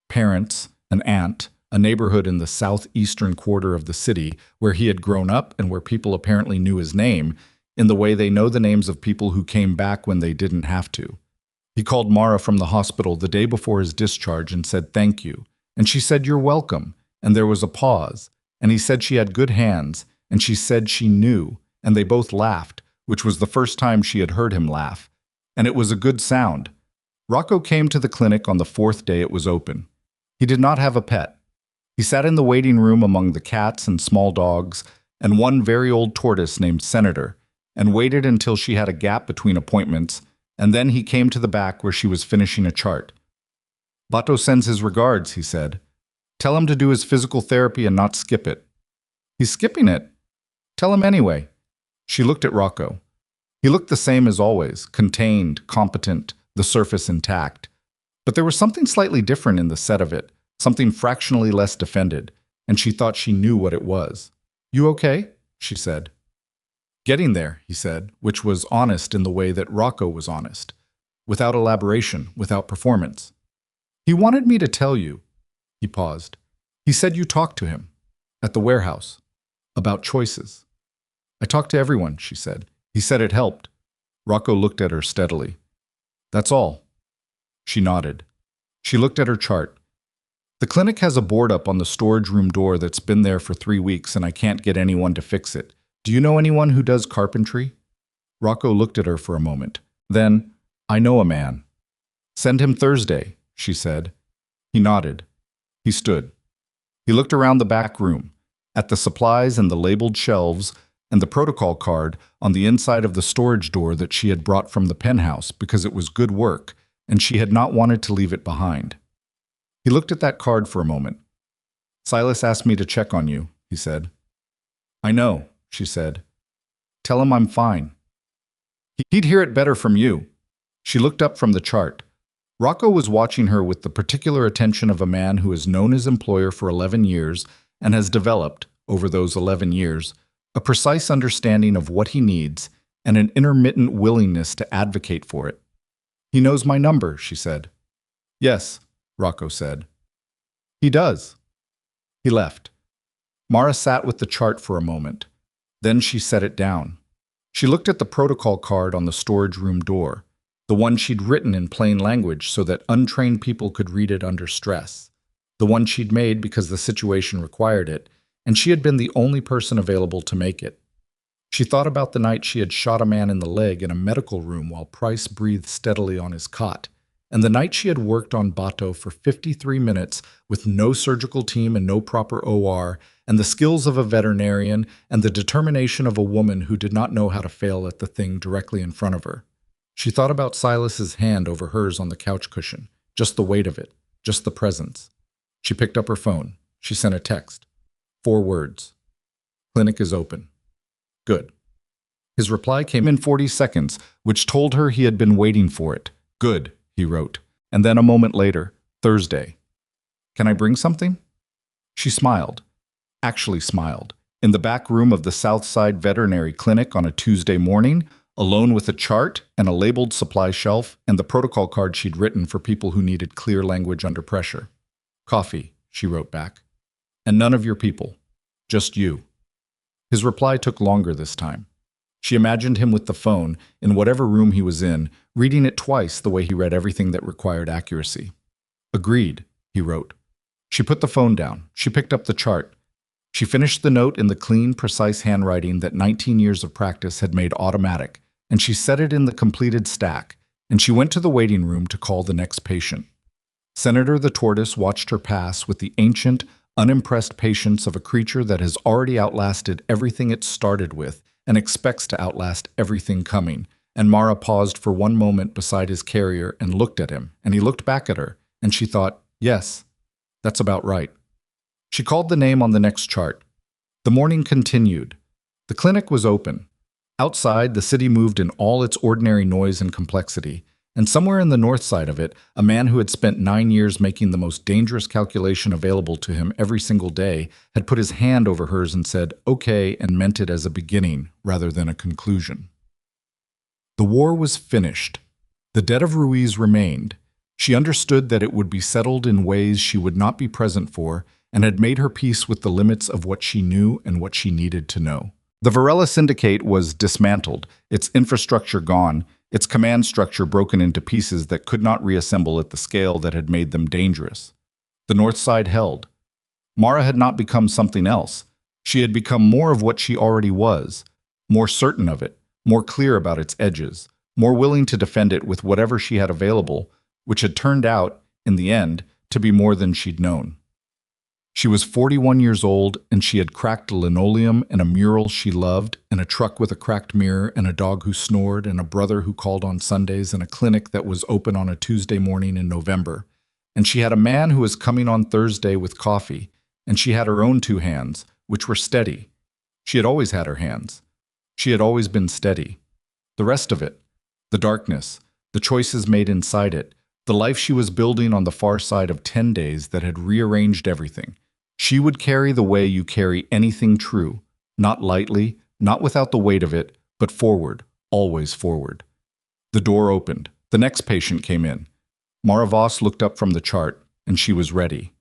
Parents, an aunt, a neighborhood in the southeastern quarter of the city where he had grown up and where people apparently knew his name, in the way they know the names of people who came back when they didn't have to. He called Mara from the hospital the day before his discharge and said thank you, and she said you're welcome, and there was a pause, and he said she had good hands, and she said she knew, and they both laughed, which was the first time she had heard him laugh, and it was a good sound. Rocco came to the clinic on the 4th day it was open. He did not have a pet. He sat in the waiting room among the cats and small dogs, and one very old tortoise named Senator, and waited until she had a gap between appointments, and then he came to the back where she was finishing a chart. Bato sends his regards, he said. Tell him to do his physical therapy and not skip it. He's skipping it. Tell him anyway. She looked at Rocco. He looked the same as always, contained, competent, the surface intact. But there was something slightly different in the set of it, something fractionally less defended, and she thought she knew what it was. You okay? She said. Getting there, he said, which was honest in the way that Rocco was honest, without elaboration, without performance. He wanted me to tell you. He paused. He said you talked to him, at the warehouse, about choices. I talked to everyone, she said. He said it helped. Rocco looked at her steadily. That's all. She nodded. She looked at her chart. The clinic has a board up on the storage room door that's been there for 3 weeks and I can't get anyone to fix it. Do you know anyone who does carpentry? Rocco looked at her for a moment. Then, I know a man. Send him Thursday, she said. He nodded. He stood. He looked around the back room, at the supplies and the labeled shelves and the protocol card on the inside of the storage door that she had brought from the penthouse because it was good work and she had not wanted to leave it behind. He looked at that card for a moment. Silas asked me to check on you, he said. I know, she said. Tell him I'm fine. He'd hear it better from you. She looked up from the chart. Rocco was watching her with the particular attention of a man who has known his employer for 11 years and has developed, over those 11 years, a precise understanding of what he needs and an intermittent willingness to advocate for it. He knows my number, she said. Yes, Rocco said. He does. He left. Mara sat with the chart for a moment. Then she set it down. She looked at the protocol card on the storage room door, the one she'd written in plain language so that untrained people could read it under stress, the one she'd made because the situation required it, and she had been the only person available to make it. She thought about the night she had shot a man in the leg in a medical room while Price breathed steadily on his cot, and the night she had worked on Bato for 53 minutes with no surgical team and no proper OR, and the skills of a veterinarian and the determination of a woman who did not know how to fail at the thing directly in front of her. She thought about Silas's hand over hers on the couch cushion, just the weight of it, just the presence. She picked up her phone. She sent a text. 4 words. Clinic is open. Good. His reply came in 40 seconds, which told her he had been waiting for it. Good, he wrote. And then a moment later, Thursday. Can I bring something? She smiled. Actually smiled. In the back room of the Southside Veterinary Clinic on a Tuesday morning, alone with a chart and a labeled supply shelf and the protocol card she'd written for people who needed clear language under pressure. Coffee, she wrote back. And none of your people. Just you. His reply took longer this time. She imagined him with the phone, in whatever room he was in, reading it twice the way he read everything that required accuracy. Agreed, he wrote. She put the phone down. She picked up the chart. She finished the note in the clean, precise handwriting that 19 years of practice had made automatic, and she set it in the completed stack, and she went to the waiting room to call the next patient. Senator the tortoise watched her pass with the ancient, unimpressed patience of a creature that has already outlasted everything it started with and expects to outlast everything coming, and Mara paused for one moment beside his carrier and looked at him, and he looked back at her, and she thought, yes, that's about right. She called the name on the next chart. The morning continued. The clinic was open. Outside, the city moved in all its ordinary noise and complexity, And somewhere in the north side of it, a man who had spent 9 years making the most dangerous calculation available to him every single day had put his hand over hers and said, "Okay," and meant it as a beginning rather than a conclusion. The war was finished. The debt of Ruiz remained. She understood that it would be settled in ways she would not be present for, and had made her peace with the limits of what she knew and what she needed to know. The Varela Syndicate was dismantled, its infrastructure gone, its command structure broken into pieces that could not reassemble at the scale that had made them dangerous. The North Side held. Mara had not become something else. She had become more of what she already was, more certain of it, more clear about its edges, more willing to defend it with whatever she had available, which had turned out, in the end, to be more than she'd known. She was 41 years old, and she had cracked linoleum and a mural she loved, and a truck with a cracked mirror, and a dog who snored, and a brother who called on Sundays, and a clinic that was open on a Tuesday morning in November. And she had a man who was coming on Thursday with coffee, and she had her own 2 hands, which were steady. She had always had her hands. She had always been steady. The rest of it, the darkness, the choices made inside it, the life she was building on the far side of 10 days that had rearranged everything. She would carry the way you carry anything true, not lightly, not without the weight of it, but forward, always forward. The door opened. The next patient came in. Mara Voss looked up from the chart, and she was ready.